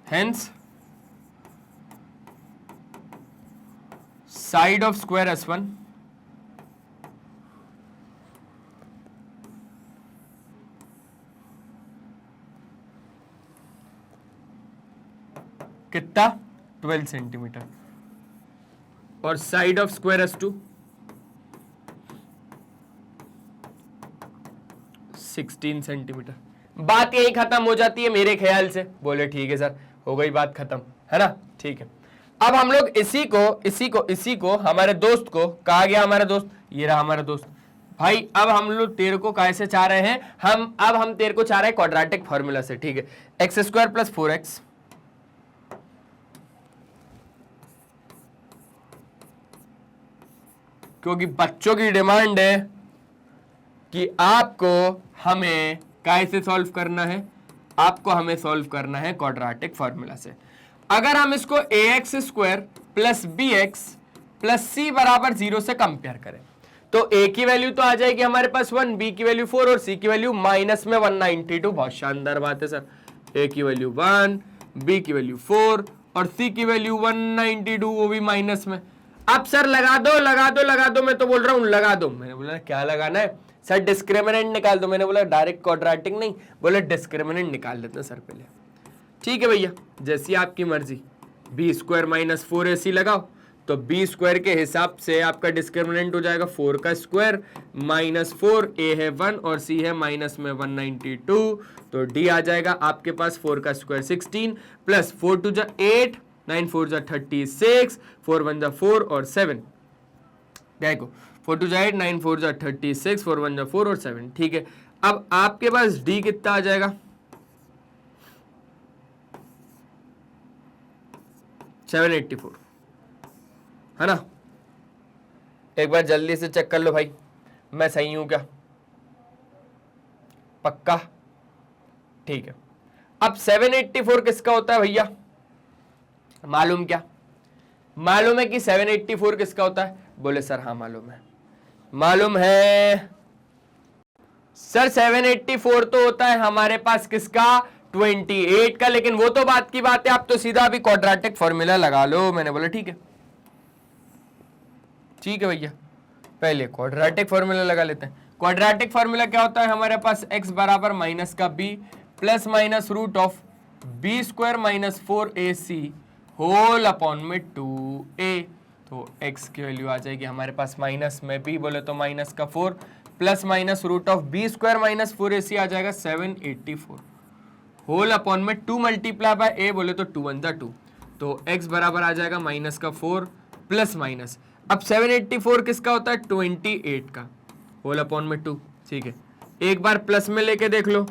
Hence side of square S1 कितना 12 सेंटीमीटर और side of square S2 16 centimetre. बात यही खत्म हो जाती है मेरे ख्याल से। बोले ठीक है सर, हो गई बात खत्म, है ना, ठीक है। अब हम लोग इसी को हमारे दोस्त को, कहा गया हमारा दोस्त, ये रहा हमारा दोस्त भाई। अब हम लोग तेरे को कैसे चाह रहे हैं, हम तेरे को चाह रहे हैं क्वाड्रेटिक फॉर्मूला से, ठीक है। एक्स स्क्वायर प्लस 4x क्योंकि बच्चों की डिमांड है कि आपको हमें कैसे सॉल्व करना है, आपको हमें सॉल्व करना है क्वाड्रेटिक फॉर्मूला से। अगर हम इसको ax square plus bx plus c बराबर 0 से कंपेयर करें तो a की वैल्यू तो आ जाएगी हमारे पास 1, b की वैल्यू 4 और c की वैल्यू माइनस में 192। बहुत शानदार बात है सर। a की वैल्यू 1, b की वैल्यू 4 और c की वैल्यू 192, वो भी माइनस में। अब सर लगा दो, मैं तो बोल रहा हूं लगा दो। मैंने बोला क्या लगाना है सर, डिस्क्रिमिनेंट निकाल दो। मैंने बोला डायरेक्ट क्वाड्रेटिक नहीं, बोले डिस्क्रिमिनेंट निकाल देते हैं सर पहले। ठीक है भैया, जैसी आपकी मर्जी। बी स्क्वायर माइनस 4ac लगाओ तो बी स्क्वायर के हिसाब से आपका डिस्क्रिमिनेंट हो जाएगा 4 का स्क्वायर माइनस 4, a है 1 और c है माइनस में 192, तो d आ जाएगा आपके पास 4 का स्क्वायर 16 प्लस 4 2 जा 8, 9 4 जा 36, 4 1 जा 4 और 7। देखो 4 2 जा 8, 9 4 जा 36, 4 1 जा 4 और 7। ठीक है, अब आपके पास d कितना आ जाएगा 784, है ना। एक बार जल्दी से चेक कर लो भाई, मैं सही हूं क्या, पक्का। ठीक है, अब 784 किसका होता है भैया, मालूम क्या, मालूम है कि 784 किसका होता है। बोले सर हाँ मालूम है सर। 784 तो होता है हमारे पास किसका, 28 का। लेकिन वो तो बात की बात है, आप तो सीधा अभी क्वाड्रेटिक फॉर्मूला लगा लो। मैंने बोला ठीक है भैया, पहले क्वाड्रेटिक फॉर्मूला लगा लेते हैं। क्वाड्रेटिक फॉर्मूला क्या होता है हमारे पास, x बराबर माइनस का b plus minus root of B square minus 4ac whole upon में 2a। तो x की वैल्यू आ जाएगी हमारे पास माइनस में b बोले तो माइनस का 4 plus minus root of B square minus 4ac आ जाएगा 784 होल अपॉन में 2 मल्टीप्लाई बाय a बोले तो 2 1 2, तो x बराबर आ जाएगा माइनस का 4 प्लस माइनस। अब 784 किसका होता है, 28 का होल अपॉन में 2। ठीक है, एक बार प्लस में लेके देख लो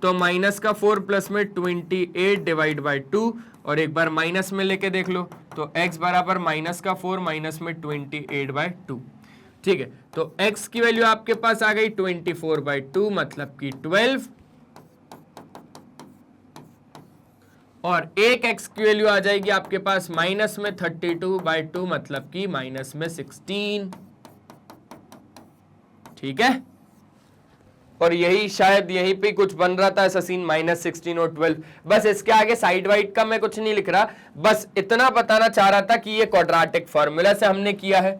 तो माइनस का 4 प्लस में 28 डिवाइड बाय 2, और एक बार माइनस में लेके देख लो तो x बराबर माइनस का 4 माइनस में 28 बाय 2। ठीक है, तो x की वैल्यू आपके पास आ गई 24 बाय 2 मतलब कि 12, और एक x की वैल्यू आ जाएगी आपके पास माइनस में 32 बाय 2 मतलब कि माइनस में 16। ठीक है, और यही शायद यहीं पे कुछ बन रहा था ऐसा सीन, माइनस 16 और 12। बस इसके आगे साइड वाइड का मैं कुछ नहीं लिख रहा, बस इतना बताना चाह रहा था कि ये क्वाड्रेटिक फॉर्मूला से हमने किया है।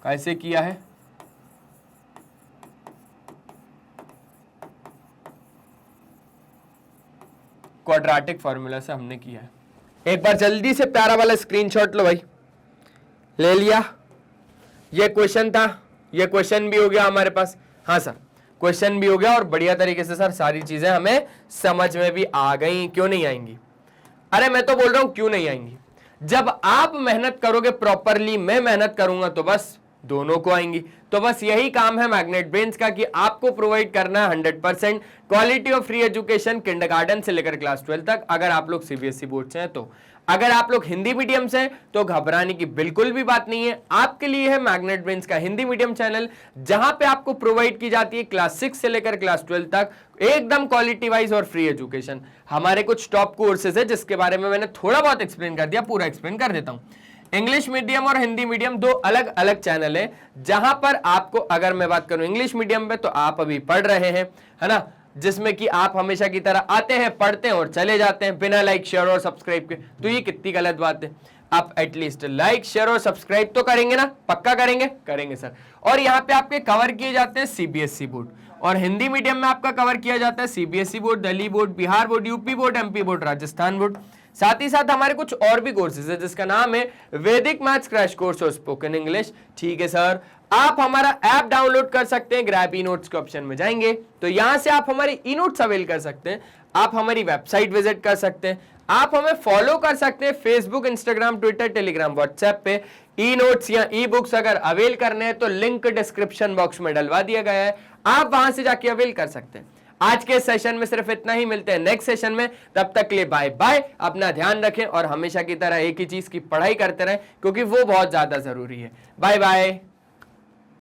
कैसे किया है, क्वाड्रेटिक फॉर्मूला से हमने किया है। एक बार जल्दी से प्यारा वाला स्क्रीनशॉट लो भाई, ले लिया। ये क्वेश्चन था, ये क्वेश्चन भी हो गया हमारे पास। हाँ सर, क्वेश्चन भी हो गया और बढ़िया तरीके से सर सारी चीजें हमें समझ में भी आ गई। क्यों नहीं आएंगी, अरे मैं तो बोल रहा हूं क्यों नहीं आएंगी। जब आप मेहनत करोगे प्रॉपरली, मैं मेहनत करूंगा तो बस दोनों को आएंगी। तो बस यही काम है मैग्नेट ब्रेन्स का कि आपको प्रोवाइड करना है 100% quality of free education kindergarten से लेकर क्लास 12 तक। अगर आप लोग सीबीएसई बोर्ड से हैं तो, अगर आप लोग हिंदी मीडियम से तो घबराने की बिल्कुल भी बात नहीं है। आपके लिए है मैग्नेट ब्रेन्स का हिंदी मीडियम चैनल, जहां पे आपको प्रोवाइड की जाती है क्लास 6 से लेकर क्लास 12 तक एकदम क्वालिटी वाइज और फ्री एजुकेशन। हमारे कुछ टॉप कोर्सेज है जिसके बारे में मैंने थोड़ा बहुत एक्सप्लेन कर दिया, पूरा एक्सप्लेन कर देता हूं। इंग्लिश मीडियम और हिंदी मीडियम दो अलग अलग चैनल है, जहां पर आपको, अगर मैं बात करूं इंग्लिश मीडियम में तो आप अभी पढ़ रहे हैं, है ना, जिसमें कि आप हमेशा की तरह आते हैं, पढ़ते हैं और चले जाते हैं बिना लाइक शेयर और सब्सक्राइब के। तो ये कितनी गलत बात है। आप एटलीस्ट लाइक शेयर और सब्सक्राइब तो करेंगे ना, पक्का करेंगे? करेंगे सर। और यहाँ पे आपके कवर किए जाते हैं सीबीएसई बोर्ड, और हिंदी मीडियम में आपका कवर किया जाता है CBSE board, Delhi board, Bihar board, UP board, MP board, Rajasthan board. साथ ही साथ हमारे कुछ और भी कोर्सेज है जिसका नाम है वैदिक मैथ्स क्रैश कोर्स और स्पोकन इंग्लिश। ठीक है सर, आप हमारा ऐप डाउनलोड कर सकते हैं, ग्रैब ई नोट्स के ऑप्शन में जाएंगे तो यहां से आप हमारे ई नोट्स अवेल कर सकते हैं, आप हमारी वेबसाइट विजिट कर सकते हैं, आप हमें फॉलो कर सकते हैं Facebook, Instagram, Twitter, Telegram, WhatsApp पे। ई नोट्स या ई बुक्स अगर अवेल करने हैं तो लिंक डिस्क्रिप्शन बॉक्स में डलवा दिया गया है, आप वहां से जाके अवेल कर सकते हैं। आज के सेशन में सिर्फ इतना ही, मिलते हैं नेक्स्ट सेशन में, तब तक के लिए बाय बाय। अपना ध्यान रखें और हमेशा की तरह एक ही चीज की पढ़ाई करते रहें क्योंकि वो बहुत ज्यादा जरूरी है। Bye bye.